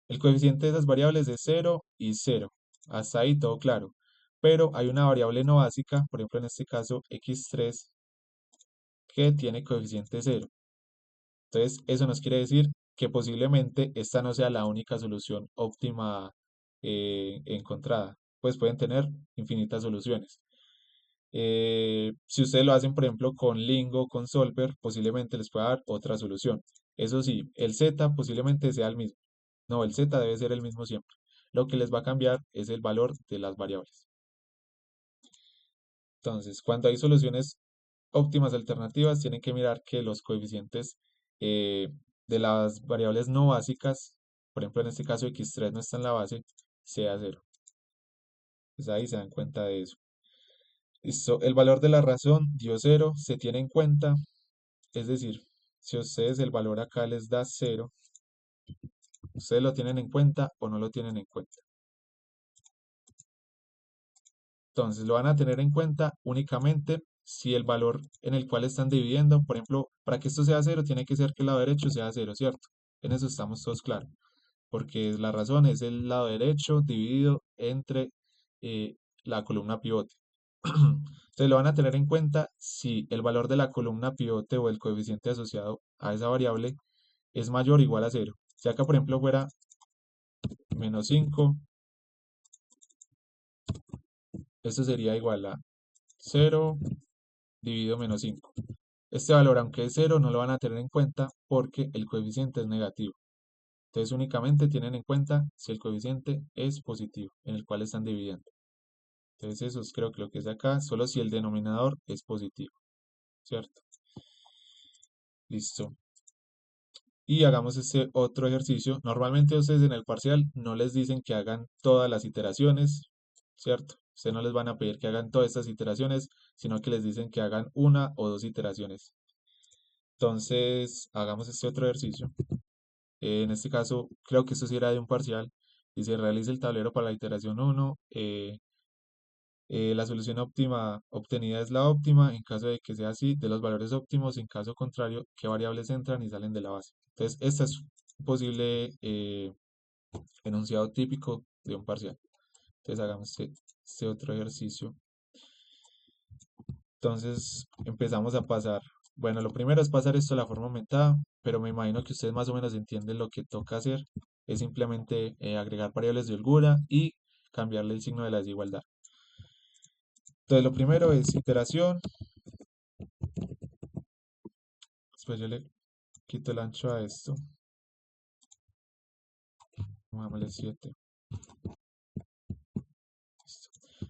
El coeficiente de esas variables es cero y cero. Hasta ahí todo claro. Pero hay una variable no básica, por ejemplo en este caso x3, que tiene coeficiente cero. Entonces, eso nos quiere decir que posiblemente esta no sea la única solución óptima encontrada. Pues pueden tener infinitas soluciones. Si ustedes lo hacen, por ejemplo, con Lingo, con Solver, posiblemente les pueda dar otra solución. Eso sí, el z posiblemente sea el mismo. No, el z debe ser el mismo siempre. Lo que les va a cambiar es el valor de las variables. Entonces, cuando hay soluciones óptimas alternativas, tienen que mirar que los coeficientes eh, de las variables no básicas, por ejemplo, en este caso x3 no está en la base, sea cero. Pues ahí se dan cuenta de eso. Listo. El valor de la razón dio cero, se tiene en cuenta. Es decir, si a ustedes el valor acá les da cero, ustedes lo tienen en cuenta o no lo tienen en cuenta. Entonces lo van a tener en cuenta únicamente si el valor en el cual están dividiendo, por ejemplo, para que esto sea cero, tiene que ser que el lado derecho sea cero, ¿cierto? En eso estamos todos claros, porque la razón es el lado derecho dividido entre eh, la columna pivote. Entonces lo van a tener en cuenta si el valor de la columna pivote o el coeficiente asociado a esa variable es mayor o igual a cero. Si acá, por ejemplo, fuera menos 5, esto sería igual a 0 dividido menos 5. Este valor, aunque es cero, no lo van a tener en cuenta porque el coeficiente es negativo. Entonces únicamente tienen en cuenta si el coeficiente es positivo, en el cual están dividiendo. Entonces eso es creo que lo que es acá, solo si el denominador es positivo, ¿cierto? Listo. Y hagamos este otro ejercicio. Normalmente ustedes en el parcial no les dicen que hagan todas las iteraciones, ¿cierto? Ustedes no les van a pedir que hagan todas estas iteraciones, sino que les dicen que hagan una o dos iteraciones. Entonces, hagamos este otro ejercicio. En este caso, creo que esto sí era de un parcial. Dice, realice el tablero para la iteración 1. La solución óptima obtenida es la óptima. En caso de que sea así, de los valores óptimos. En caso contrario, qué variables entran y salen de la base. Entonces, este es un posible enunciado típico de un parcial. Entonces, hagamos este otro ejercicio. Entonces, empezamos a pasar. Bueno, lo primero es pasar esto a la forma aumentada, pero me imagino que ustedes más o menos entienden lo que toca hacer. Es simplemente agregar variables de holgura y cambiarle el signo de la desigualdad. Entonces, lo primero es iteración. Después yo le quito el ancho a esto. Pongámosle 7.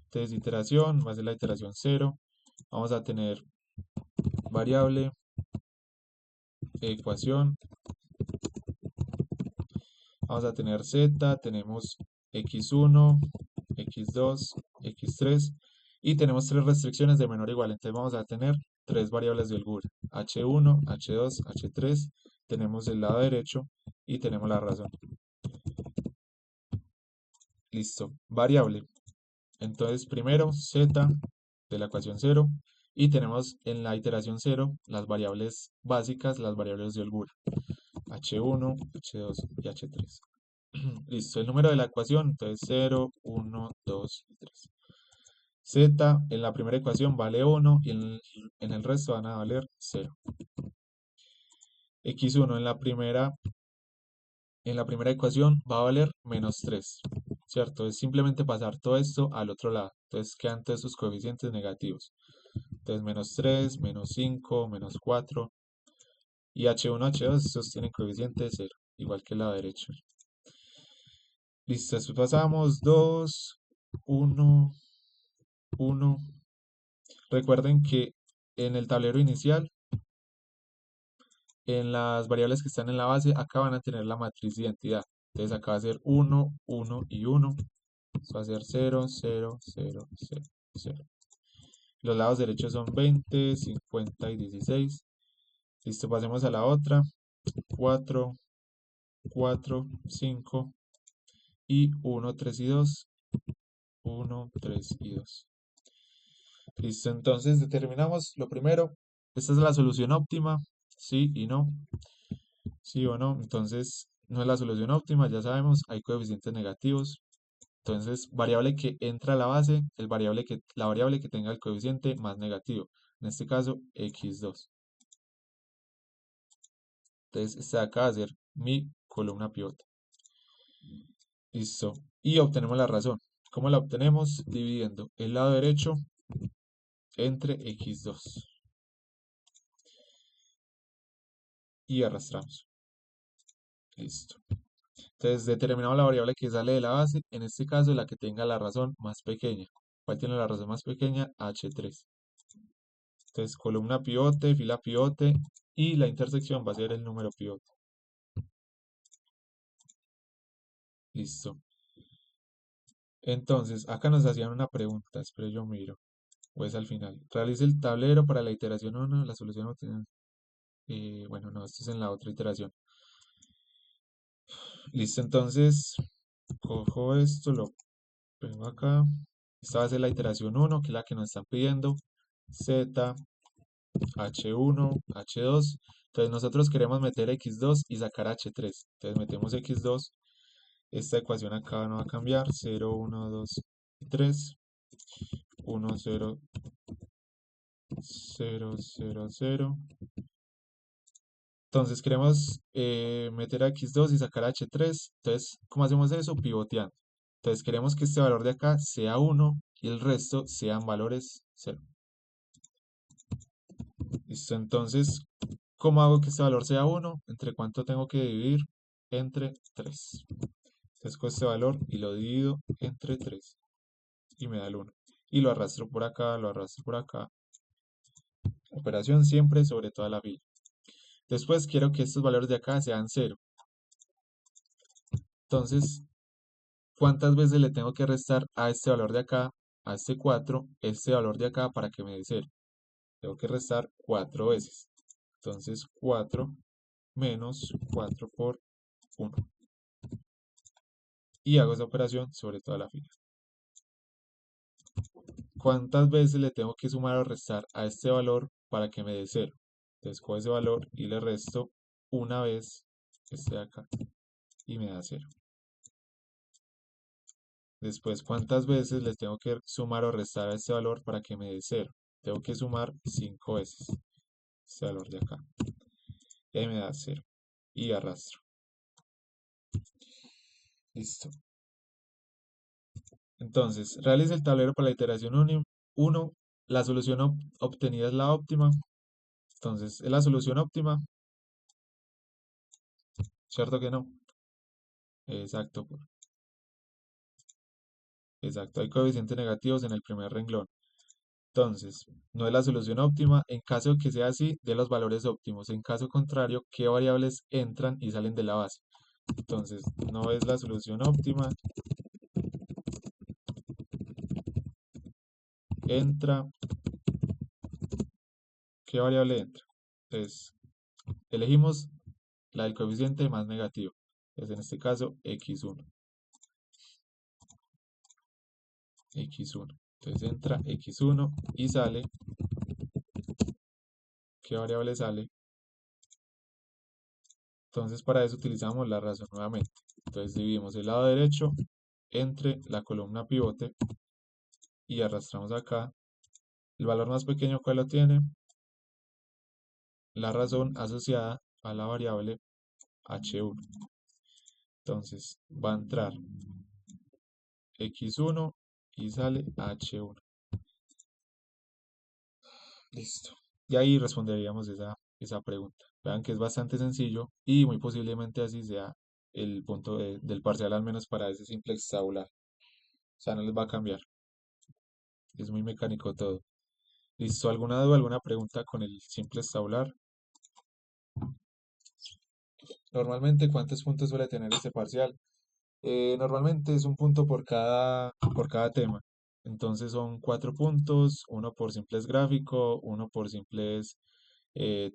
Entonces, iteración, va a ser la iteración 0. Vamos a tener variable, ecuación. Vamos a tener z, tenemos x1, x2, x3 y tenemos tres restricciones de menor o igual. Entonces vamos a tener tres variables de holgura, h1, h2, h3. Tenemos el lado derecho y tenemos la razón. Listo, variable. Entonces primero z de la ecuación 0 y tenemos en la iteración 0 las variables básicas, las variables de holgura, h1, h2 y h3. Listo, el número de la ecuación, entonces 0, 1, 2 y 3. Z en la primera ecuación vale 1 y en el resto van a valer 0. X1 en la primera ecuación va a valer menos 3, ¿cierto? Es simplemente pasar todo esto al otro lado. Entonces quedan todos sus coeficientes negativos. Entonces menos 3, menos 5, menos 4. Y H1, H2, estos tienen coeficiente 0, igual que el lado derecho. Listo, después pasamos 2, 1, 1. Recuerden que en el tablero inicial, en las variables que están en la base, acá van a tener la matriz de identidad. Entonces acá va a ser 1, 1 y 1. Esto va a ser 0, 0, 0, 0, 0. Los lados derechos son 20, 50 y 16. Listo, pasemos a la otra. 4, 4, 5 y 1, 3 y 2. 1, 3 y 2. Listo, entonces determinamos lo primero. Esta es la solución óptima, sí y no, sí o no. Entonces no es la solución óptima, ya sabemos, hay coeficientes negativos. Entonces, variable que entra a la base, la variable que tenga el coeficiente más negativo. En este caso, x2. Entonces, esta de acá va a ser mi columna pivote. Listo. Y obtenemos la razón. ¿Cómo la obtenemos? Dividiendo el lado derecho entre x2. Y arrastramos. Listo. Entonces determinamos la variable que sale de la base, en este caso la que tenga la razón más pequeña. ¿Cuál tiene la razón más pequeña? H3. Entonces columna pivote, fila pivote y la intersección va a ser el número pivote. Listo. Entonces, acá nos hacían una pregunta, espero yo miro, o es al final. Realice el tablero para la iteración uno, la solución obtenida. Bueno, no, esto es en la otra iteración. Listo, entonces, cojo esto, lo pongo acá. Esta va a ser la iteración uno, que es la que nos están pidiendo. Z, H1, H2. Entonces nosotros queremos meter X2 y sacar H3. Entonces metemos X2. Esta ecuación acá no va a cambiar. 0, 1, 2 y 3. 1, 0, 0, 0, 0. Entonces queremos meter a X2 y sacar a H3. Entonces, ¿cómo hacemos eso? Pivoteando. Entonces queremos que este valor de acá sea 1 y el resto sean valores 0. Listo, entonces, ¿cómo hago que este valor sea 1? ¿Entre cuánto tengo que dividir? Entre 3. Entonces cojo este valor y lo divido entre 3 y me da el 1. Y lo arrastro por acá, lo arrastro por acá. Operación siempre sobre toda la fila. Después quiero que estos valores de acá sean 0. Entonces, ¿cuántas veces le tengo que restar a este valor de acá, a este 4, este valor de acá para que me dé 0? Tengo que restar 4 veces. Entonces, 4 menos 4 por 1. Y hago esa operación sobre toda la fila. ¿Cuántas veces le tengo que sumar o restar a este valor para que me dé 0? Entonces cojo ese valor y le resto una vez este de acá y me da 0. Después, ¿cuántas veces les tengo que sumar o restar a este valor para que me dé 0? Tengo que sumar 5 veces este valor de acá. Y ahí me da 0. Y arrastro. Listo. Entonces, realice el tablero para la iteración 1. La solución obtenida es la óptima. Entonces, es la solución óptima. ¿Cierto que no? Exacto. Exacto. Hay coeficientes negativos en el primer renglón. Entonces, no es la solución óptima. En caso de que sea así, de los valores óptimos. En caso contrario, ¿qué variables entran y salen de la base? Entonces, no es la solución óptima. Entra. ¿Qué variable entra? Entonces, elegimos la del coeficiente más negativo. Entonces, en este caso, x1. X1. Entonces entra x1 y sale. ¿Qué variable sale? Entonces, para eso utilizamos la razón nuevamente. Entonces, dividimos el lado derecho entre la columna pivote y arrastramos acá. El valor más pequeño, ¿cuál lo tiene? La razón asociada a la variable h1. Entonces, va a entrar x1 y sale h1. Listo. Y ahí responderíamos esa pregunta. Vean que es bastante sencillo y muy posiblemente así sea el punto del parcial, al menos para ese simplex tabular. O sea, no les va a cambiar. Es muy mecánico todo. ¿Listo? ¿Alguna duda, alguna pregunta con el simplex tabular? Normalmente, ¿cuántos puntos suele tener este parcial? Normalmente es un punto por cada tema. Entonces son 4 puntos, uno por simples gráfico, uno por simples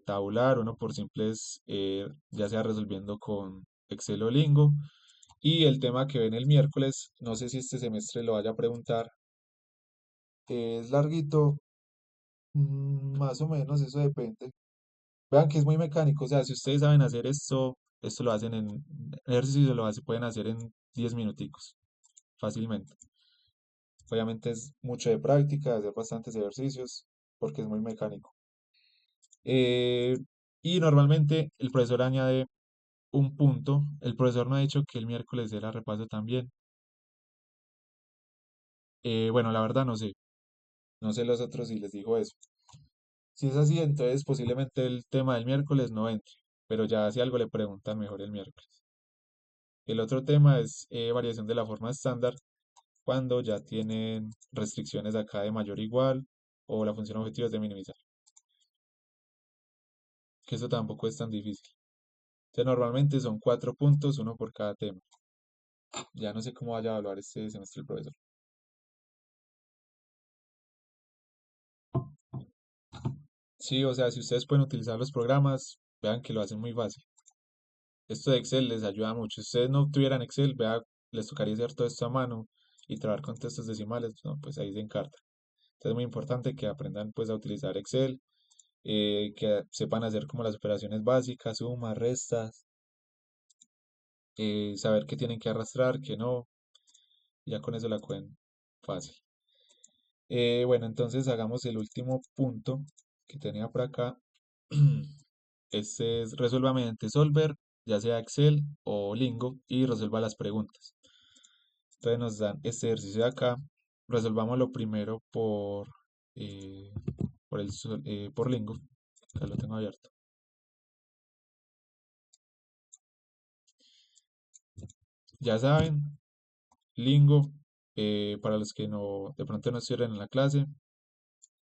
tabular, uno por simples ya sea resolviendo con Excel o Lingo. Y el tema que ven el miércoles, no sé si este semestre lo vaya a preguntar, es larguito, más o menos, eso depende. Vean que es muy mecánico, o sea, si ustedes saben hacer esto lo hacen en ejercicio, pueden hacer en 10 minuticos, fácilmente. Obviamente es mucho de práctica, de hacer bastantes ejercicios, porque es muy mecánico. Eh, y normalmente el profesor añade un punto. El profesor no ha dicho que el miércoles era repaso también. Bueno, la verdad no sé. No sé los otros si les digo eso. Si es así, entonces posiblemente el tema del miércoles no entre. Pero ya si algo le preguntan mejor el miércoles. El otro tema es variación de la forma estándar cuando ya tienen restricciones acá de mayor o igual o la función objetivo es de minimizar. Que eso tampoco es tan difícil. Normalmente son 4 puntos, uno por cada tema. Ya no sé cómo vaya a evaluar este semestre el profesor. Sí, o sea, si ustedes pueden utilizar los programas, vean que lo hacen muy fácil. Esto de Excel les ayuda mucho. Si ustedes no tuvieran Excel, vea, les tocaría hacer todo esto a mano y trabajar con textos decimales, no, pues ahí se encarta. Entonces es muy importante que aprendan pues a utilizar Excel, que sepan hacer como las operaciones básicas, sumas, restas, saber qué tienen que arrastrar, qué no, ya con eso la cogen fácil. Bueno, entonces hagamos el último punto que tenía por acá. Este es resuelva mediante Solver, ya sea Excel o Lingo, y resuelva las preguntas. Entonces nos dan este ejercicio de acá. Resolvámoslo primero eh, por Lingo. Acá lo tengo abierto. Ya saben, Lingo, para los que no, de pronto no estuvieron en la clase,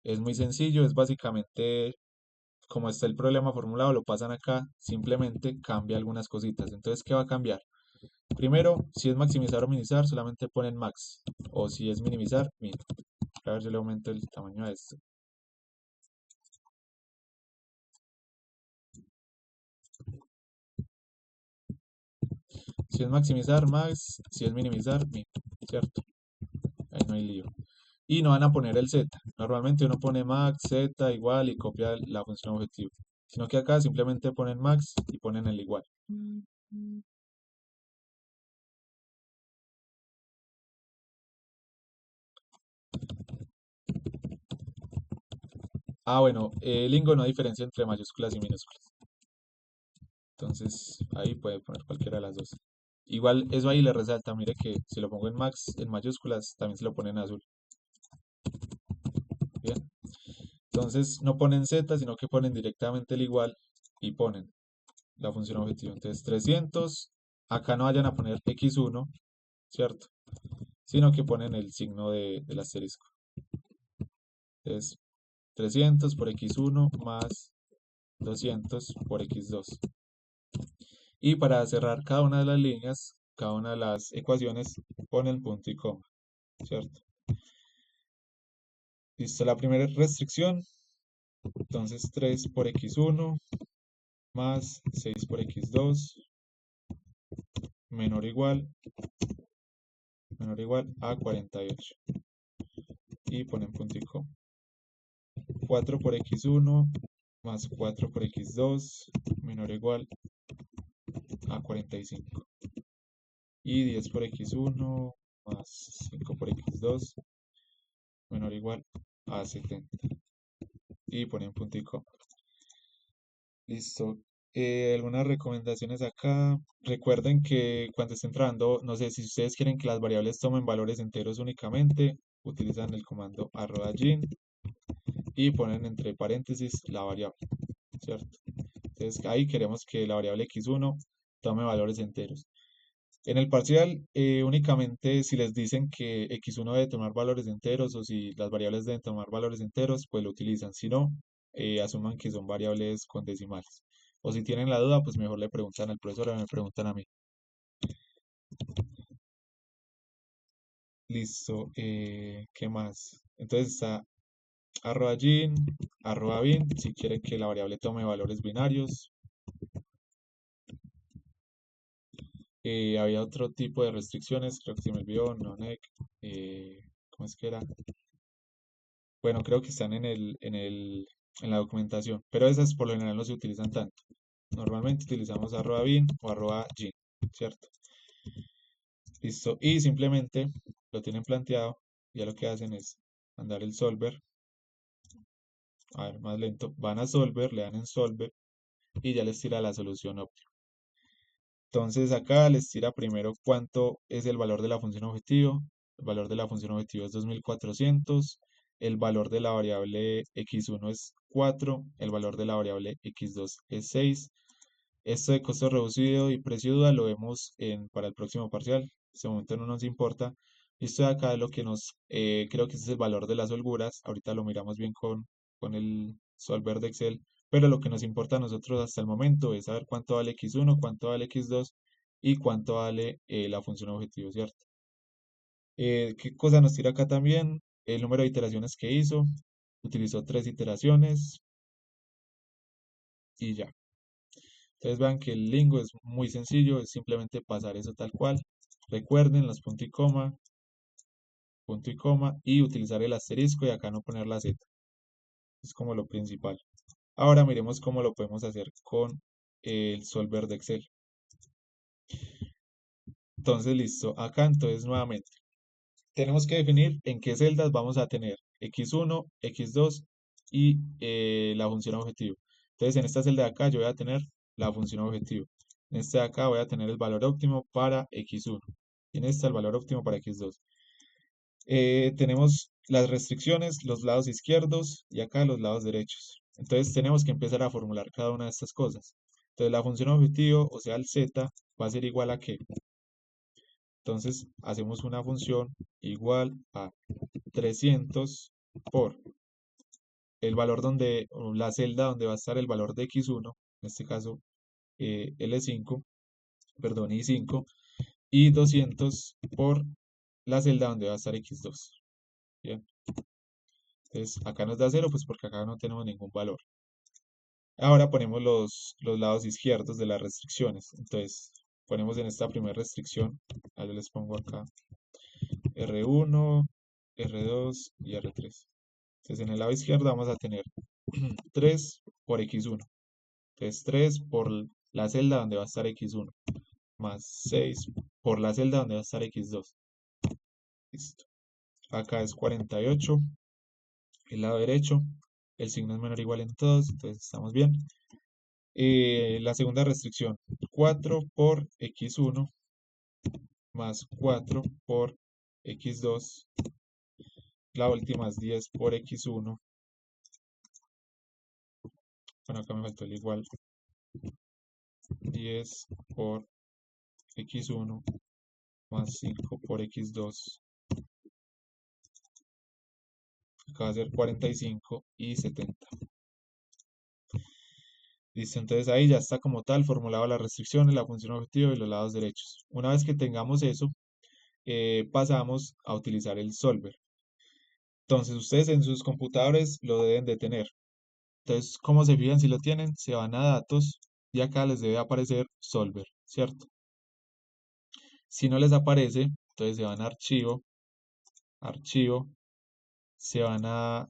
es muy sencillo, es básicamente como está el problema formulado, lo pasan acá, simplemente cambia algunas cositas. Entonces, ¿qué va a cambiar? Primero, si es maximizar o minimizar, solamente ponen max. O si es minimizar, min. A ver, yo le aumento el tamaño a esto. Si es maximizar, max. Si es minimizar, min. ¿Cierto? Ahí no hay lío. Y no van a poner el z. Normalmente uno pone max, z, igual y copia la función objetivo. Sino que acá simplemente ponen max y ponen el igual. Ah, bueno, Lingo no diferencia entre mayúsculas y minúsculas. Entonces ahí puede poner cualquiera de las dos. Igual eso ahí le resalta, mire que si lo pongo en max en mayúsculas, también se lo pone en azul. Bien. Entonces no ponen z, sino que ponen directamente el igual y ponen la función objetivo. Entonces 300, acá no vayan a poner x1, ¿cierto? Sino que ponen el signo del asterisco. Entonces 300 por x1 más 200 por x2. Y para cerrar cada una de las líneas, cada una de las ecuaciones, ponen punto y coma, ¿cierto? Listo, la primera restricción, entonces 3 por x1 más 6 por x2 menor o igual a 48. Y ponen punto y coma. 4 por x1 más 4 por x2 menor o igual a 45. Y 10 por x1 más 5 por x2 menor o igual a 70. Y ponen punto y coma. Listo. Algunas recomendaciones acá. Recuerden que cuando estén entrando, no sé, si ustedes quieren que las variables tomen valores enteros únicamente, utilizan el comando @gen y ponen entre paréntesis la variable, ¿cierto? Entonces ahí queremos que la variable x1 tome valores enteros. En el parcial, únicamente si les dicen que x1 debe tomar valores enteros o si las variables deben tomar valores enteros, pues lo utilizan. Si no, asuman que son variables con decimales. O si tienen la duda, pues mejor le preguntan al profesor o me preguntan a mí. Listo. ¿Qué más? Entonces está @gin, @bin, si quieren que la variable tome valores binarios. Había otro tipo de restricciones, creo que se me olvidó, no-nec, ¿cómo es que era? Bueno, creo que están en la documentación, pero esas por lo general no se utilizan tanto. Normalmente utilizamos @bin o @gin, ¿cierto? Listo. Y simplemente lo tienen planteado, ya lo que hacen es mandar el solver, a ver, más lento, van a solver, le dan en solver y ya les tira la solución óptima. Entonces acá les tira primero cuánto es el valor de la función objetivo. El valor de la función objetivo es 2400. El valor de la variable x1 es 4. El valor de la variable x2 es 6. Esto de costo reducido y precio duda lo vemos para el próximo parcial. En este momento no nos importa. Esto de acá es lo que creo que ese es el valor de las holguras. Ahorita lo miramos bien con el solver de Excel. Pero lo que nos importa a nosotros hasta el momento es saber cuánto vale x1, cuánto vale x2 y cuánto vale la función objetivo, ¿cierto? ¿Qué cosa nos tira acá también? El número de iteraciones que hizo. Utilizó 3 iteraciones y ya. Entonces vean que el Lingo es muy sencillo, es simplemente pasar eso tal cual. Recuerden los punto y coma, y utilizar el asterisco y acá no poner la Z. Es como lo principal. Ahora miremos cómo lo podemos hacer con el solver de Excel. Entonces, listo. Acá entonces nuevamente tenemos que definir en qué celdas vamos a tener x1, x2 y la función objetivo. Entonces, en esta celda de acá yo voy a tener la función objetivo. En esta de acá voy a tener el valor óptimo para x1. Y en esta el valor óptimo para x2. Tenemos las restricciones, los lados izquierdos y acá los lados derechos. Entonces, tenemos que empezar a formular cada una de estas cosas. Entonces, la función objetivo, o sea, el z, va a ser igual a ¿qué? Entonces hacemos una función igual a 300 por el valor donde, o la celda donde va a estar el valor de x1, en este caso L5, perdón, I5, y 200 por la celda donde va a estar x2. Bien, entonces acá nos da 0, pues porque acá no tenemos ningún valor. Ahora ponemos los lados izquierdos de las restricciones. Entonces ponemos en esta primera restricción, ahí les pongo acá R1, R2 y R3. Entonces en el lado izquierdo vamos a tener 3 por x1. Entonces 3 por la celda donde va a estar x1, más 6 por la celda donde va a estar x2. Listo. Acá es 48, el lado derecho. El signo es menor o igual en todos, entonces estamos bien. La segunda restricción, 4 por x1 más 4 por x2. La última es 10 por x1. Bueno, acá me faltó el igual. 10 por x1 más 5 por x2. Acá va a ser 45 y 70. Listo, entonces ahí ya está como tal formulado las restricciones, la función objetivo y los lados derechos. Una vez que tengamos eso, pasamos a utilizar el solver. Entonces ustedes en sus computadores lo deben de tener. Entonces, ¿cómo se fijan si lo tienen? Se van a datos y acá les debe aparecer solver, ¿cierto? Si no les aparece, entonces se van a archivo, archivo, se van a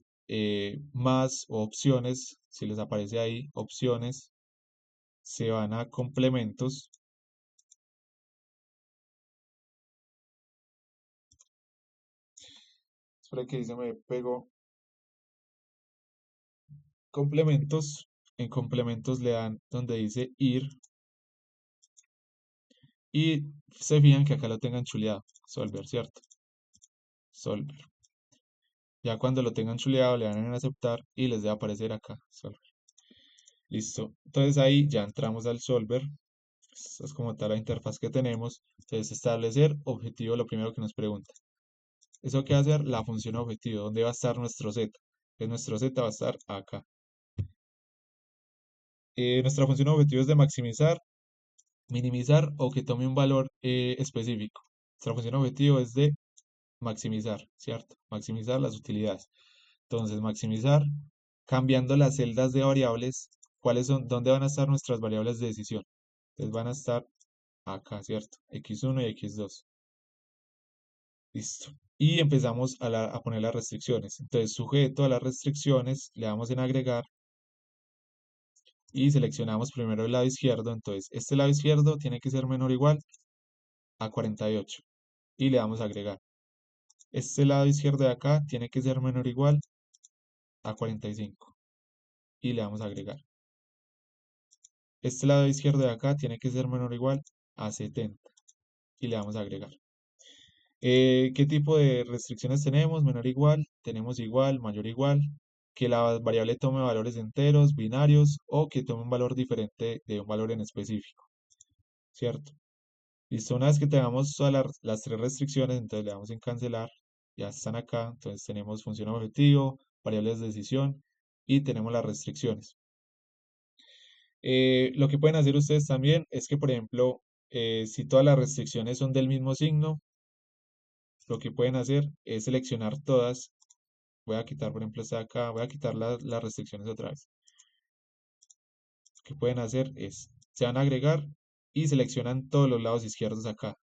más o opciones, si les aparece ahí opciones, se van a complementos, espera que se me pegó, complementos, en complementos le dan donde dice ir y se fijan que acá lo tengan chuleado, solver, ¿cierto? Solver. Ya cuando lo tengan chuleado le dan en aceptar y les debe aparecer acá, solver. Listo. Entonces ahí ya entramos al solver. Esta es como tal la interfaz que tenemos. Entonces establecer objetivo, lo primero que nos pregunta. ¿Eso qué va a hacer? La función objetivo. ¿Dónde va a estar nuestro z? Pues nuestro z va a estar acá. Nuestra función objetivo es de maximizar, minimizar o que tome un valor específico. Nuestra función objetivo es de maximizar, ¿cierto? Maximizar las utilidades. Entonces, maximizar cambiando las celdas de variables. ¿Cuáles son? ¿Dónde van a estar nuestras variables de decisión? Entonces van a estar acá, ¿cierto? X1 y X2. Listo. Y empezamos a poner las restricciones. Entonces, sujeto a las restricciones, le damos en agregar y seleccionamos primero el lado izquierdo. Entonces, este lado izquierdo tiene que ser menor o igual a 48 y le damos a agregar. Este lado izquierdo de acá tiene que ser menor o igual a 45 y le damos a agregar. Este lado izquierdo de acá tiene que ser menor o igual a 70 y le damos a agregar. ¿Qué tipo de restricciones tenemos? Menor o igual, tenemos igual, mayor o igual, que la variable tome valores enteros, binarios o que tome un valor diferente de un valor en específico, ¿cierto? Listo, una vez que tengamos todas las 3 restricciones, entonces le damos en cancelar, ya están acá, entonces tenemos función objetivo, variables de decisión y tenemos las restricciones. Lo que pueden hacer ustedes también es que, por ejemplo, Si todas las restricciones son del mismo signo, lo que pueden hacer es seleccionar todas. Voy a quitar, por ejemplo, esta de acá, voy a quitar las restricciones otra vez. Lo que pueden hacer es, se van a agregar y seleccionan todos los lados izquierdos acá.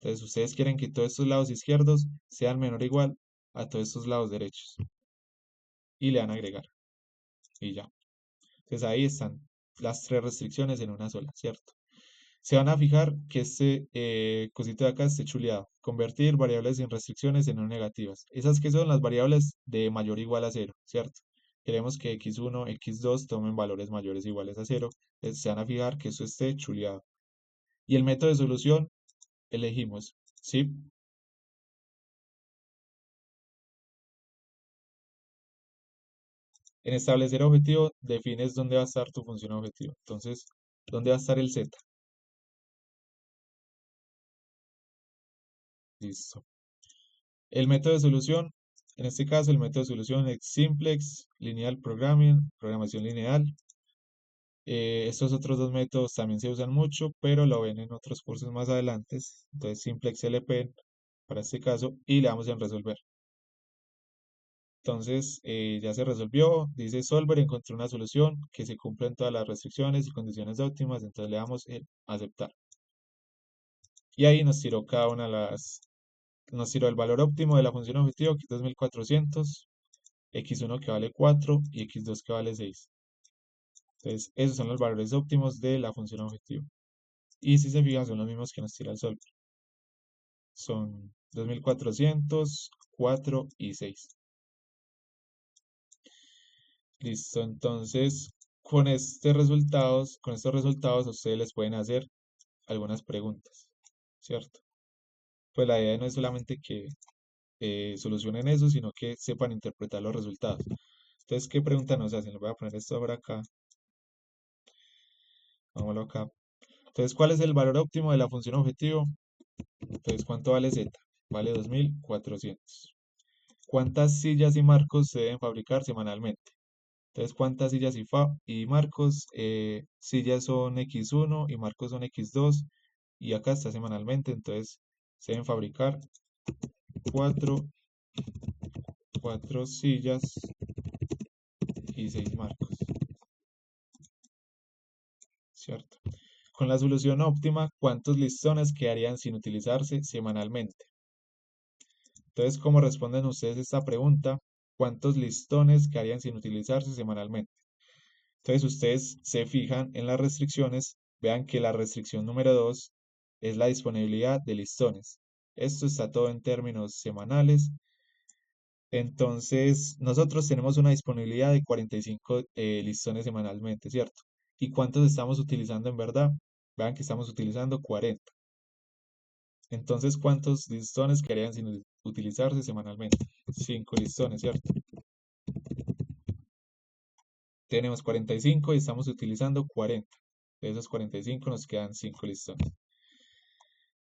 Entonces, ustedes quieren que todos estos lados izquierdos sean menor o igual a todos estos lados derechos. Y le dan a agregar. Y ya. Entonces ahí están las tres restricciones en una sola, ¿cierto? Se van a fijar que este cosito de acá esté chuleado. Convertir variables sin restricciones en no negativas. Esas que son las variables de mayor o igual a cero, ¿cierto? Queremos que x1, x2 tomen valores mayores o iguales a cero. Entonces se van a fijar que eso esté chuleado. Y el método de solución elegimos, ¿sí? En establecer objetivo defines dónde va a estar tu función objetivo. Entonces, ¿dónde va a estar el z? Listo. El método de solución, en este caso el método de solución es Simplex, Lineal Programming, programación lineal. Estos otros dos métodos también se usan mucho, pero lo ven en otros cursos más adelante. Entonces Simplex LP para este caso y le damos en resolver. Entonces ya se resolvió, dice Solver encontró una solución que se cumplen todas las restricciones y condiciones óptimas, entonces le damos en aceptar. Y ahí nos tiró cada una de nos tiró el valor óptimo de la función objetivo, que es 2400, x1 que vale 4 y x2 que vale 6. Entonces, esos son los valores óptimos de la función objetivo. Y si se fijan, son los mismos que nos tira el solver. Son 2400, 4 y 6. Listo, entonces, con estos resultados, ustedes les pueden hacer algunas preguntas, ¿cierto? Pues la idea no es solamente que solucionen eso, sino que sepan interpretar los resultados. Entonces, ¿qué pregunta nos hacen? Les voy a poner esto ahora acá. Vámonos acá. Entonces, ¿cuál es el valor óptimo de la función objetivo? Entonces, ¿cuánto vale z? Vale 2400. ¿Cuántas sillas y marcos se deben fabricar semanalmente? Entonces, ¿cuántas sillas y marcos? Sillas son x1 y marcos son x2. Y acá está semanalmente, entonces se deben fabricar 4, 4 sillas y 6 marcos, ¿cierto? Con la solución óptima, ¿cuántos listones quedarían sin utilizarse semanalmente? Entonces, ¿cómo responden ustedes esta pregunta? ¿Cuántos listones quedarían sin utilizarse semanalmente? Entonces, ustedes se fijan en las restricciones, vean que la restricción número 2 es la disponibilidad de listones. Esto está todo en términos semanales. Entonces, nosotros tenemos una disponibilidad de 45 listones semanalmente, ¿cierto? ¿Y cuántos estamos utilizando en verdad? Vean que estamos utilizando 40. Entonces, ¿cuántos listones quedarían sin utilizarse semanalmente? 5 listones, ¿cierto? Tenemos 45 y estamos utilizando 40. De esos 45 nos quedan 5 listones.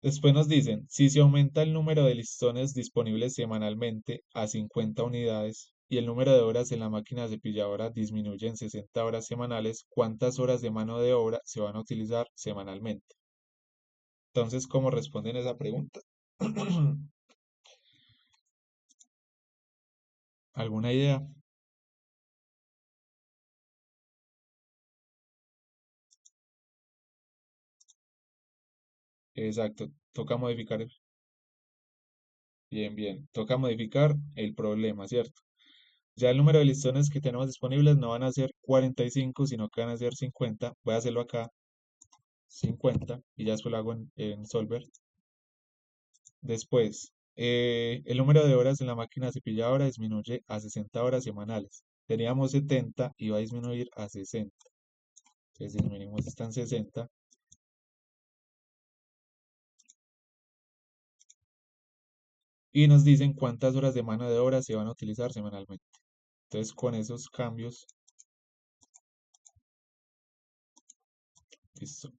Después nos dicen, si se aumenta el número de listones disponibles semanalmente a 50 unidades y el número de horas en la máquina cepilladora disminuye en 60 horas semanales, ¿cuántas horas de mano de obra se van a utilizar semanalmente? Entonces, ¿cómo responden esa pregunta? ¿Alguna idea? Exacto, toca modificar. Bien, bien, toca modificar el problema, ¿cierto? Ya el número de listones que tenemos disponibles no van a ser 45, sino que van a ser 50. Voy a hacerlo acá, 50, y ya después lo hago en Solver. Después, el número de horas en la máquina cepilladora disminuye a 60 horas semanales. Teníamos 70 y va a disminuir a 60. Entonces disminuimos, están 60. Y nos dicen cuántas horas de mano de obra se van a utilizar semanalmente. Entonces, con esos cambios, listo.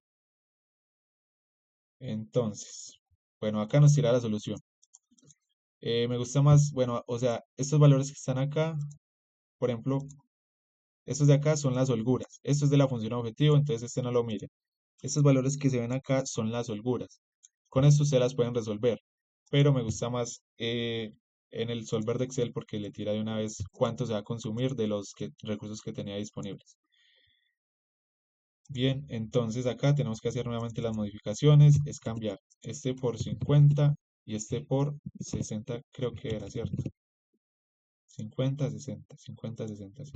Entonces, bueno, acá nos tira la solución. Me gusta más, bueno, o sea, estos valores que están acá, por ejemplo, estos de acá son las holguras. Esto es de la función objetivo, entonces este no lo miren. Estos valores que se ven acá son las holguras. Con esto ustedes las pueden resolver, pero me gusta más en el solver de Excel porque le tira de una vez cuánto se va a consumir de los recursos que tenía disponibles. Bien, entonces acá tenemos que hacer nuevamente las modificaciones, es cambiar este por 50 y este por 60, creo que era cierto. 50, 60, 50, 60, sí.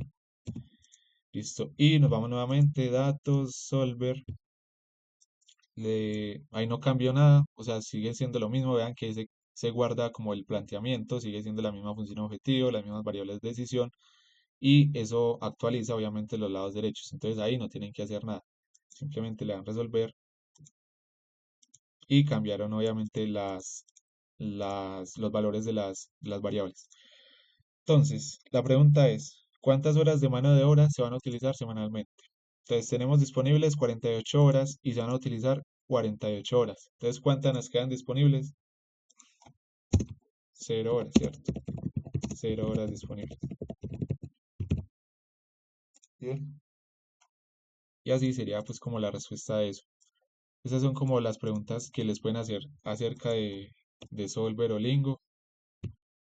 Listo. Y nos vamos nuevamente, datos, solver. Ahí no cambió nada, o sea, sigue siendo lo mismo. Vean que se guarda como el planteamiento, sigue siendo la misma función objetivo, las mismas variables de decisión y eso actualiza obviamente los lados derechos. Entonces ahí no tienen que hacer nada. Simplemente le dan resolver y cambiaron obviamente los valores de las variables. Entonces, la pregunta es, ¿cuántas horas de mano de obra se van a utilizar semanalmente? Entonces, tenemos disponibles 48 horas y se van a utilizar 48 horas. Entonces, ¿cuántas nos quedan disponibles? 0 horas, ¿cierto? 0 horas disponibles. Bien. Y así sería pues como la respuesta de eso. Esas son como las preguntas que les pueden hacer acerca de Solver o Lingo.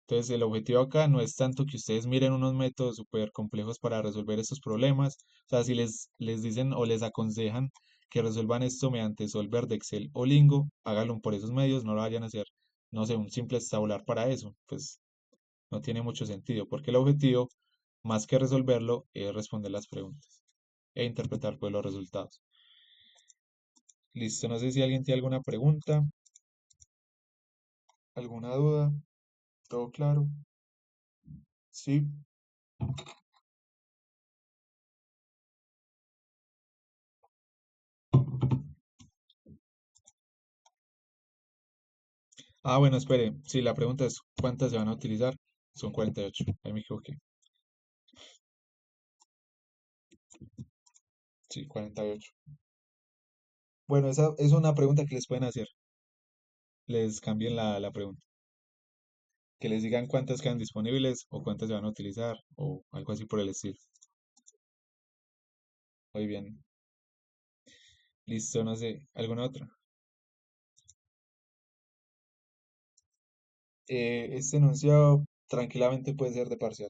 Entonces, el objetivo acá no es tanto que ustedes miren unos métodos súper complejos para resolver estos problemas. O sea, si les dicen o les aconsejan que resuelvan esto mediante Solver de Excel o Lingo, háganlo por esos medios, no lo vayan a hacer, no sé, un simple tabular para eso. Pues no tiene mucho sentido, porque el objetivo, más que resolverlo, es responder las preguntas e interpretar pues los resultados. Listo, no sé si alguien tiene alguna pregunta, alguna duda, todo claro. Sí. Ah, bueno, espere. Sí, la pregunta es ¿cuántas se van a utilizar? Son 48. Ahí me equivoqué. Sí, 48. Bueno, esa es una pregunta que les pueden hacer. Les cambien la pregunta. Que les digan cuántas quedan disponibles o cuántas se van a utilizar o algo así por el estilo. Muy bien. Listo, no sé. ¿Alguna otra? Este enunciado tranquilamente puede ser de parcial.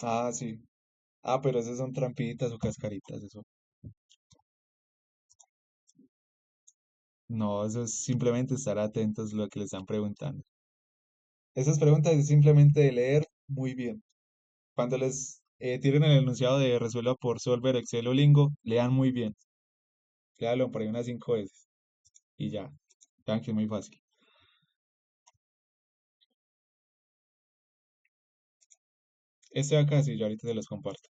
Ah, sí. Ah, pero esas son trampitas o cascaritas, eso. No, eso es simplemente estar atentos a lo que le están preguntando. Esas preguntas es simplemente de leer muy bien. Cuando les tiren el enunciado de resuelva por Solver, Excel o Lingo, lean muy bien. Léalo por ahí unas 5 veces y ya. Vean que es muy fácil. Este de acá sí, yo ahorita se los comparto.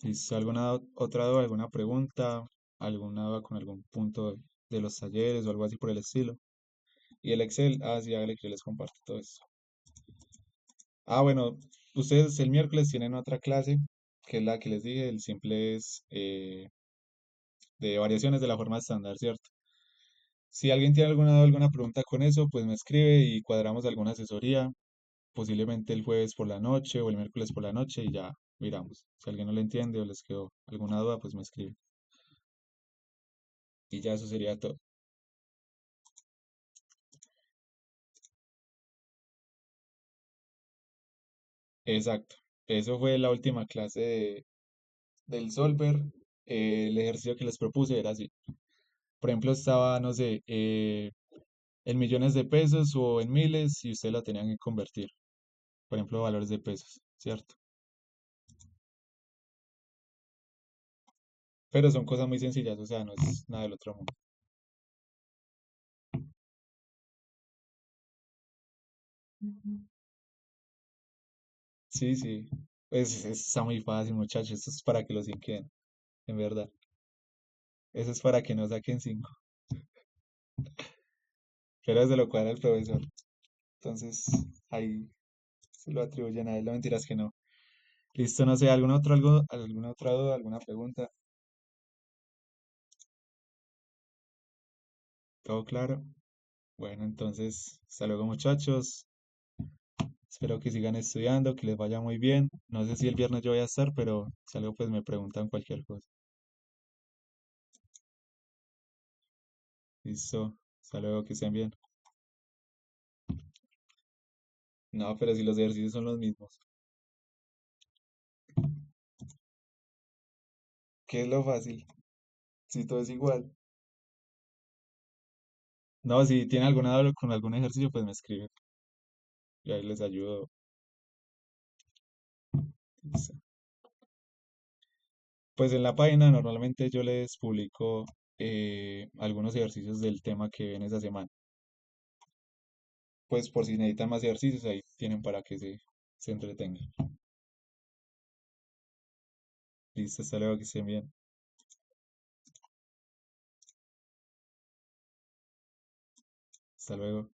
¿Listo? ¿Alguna otra duda, alguna pregunta? ¿Alguna duda con algún punto de los talleres o algo así por el estilo? Y el Excel, ah, sí, hágale que yo les comparto todo eso. Ah, bueno, ustedes el miércoles tienen otra clase, que es la que les dije, el simple es de variaciones de la forma estándar, ¿cierto? Si alguien tiene alguna duda, alguna pregunta con eso, pues me escribe y cuadramos alguna asesoría, posiblemente el jueves por la noche o el miércoles por la noche y ya miramos. Si alguien no le entiende o les quedó alguna duda, pues me escribe. Y ya eso sería todo. Exacto. Eso fue la última clase del Solver. El ejercicio que les propuse era así. Por ejemplo, estaba, no sé, en millones de pesos o en miles y ustedes la tenían que convertir. Por ejemplo, valores de pesos, ¿cierto? Pero son cosas muy sencillas, o sea, no es nada del otro mundo. Sí, sí. Pues está muy fácil, muchachos. Esto es para que los queden, en verdad. Eso es para que no saquen 5. Pero se lo cuadra el profesor. Entonces, ahí se lo atribuyen a él. No mentiras que no. Listo, no sé, alguna otra duda, alguna pregunta? ¿Todo claro? Bueno, entonces, hasta luego muchachos. Espero que sigan estudiando, que les vaya muy bien. No sé si el viernes yo voy a estar, pero si algo pues me preguntan cualquier cosa. Listo. Hasta luego, que estén bien. No, pero si los ejercicios son los mismos. ¿Qué es lo fácil? Si todo es igual. No, si tienen alguna duda con algún ejercicio, pues me escriben y ahí les ayudo. Listo. Pues en la página normalmente yo les publico algunos ejercicios del tema que ven esa semana. Pues por si necesitan más ejercicios, ahí tienen para que se entretengan. Listo, hasta luego, que estén bien. Hasta luego.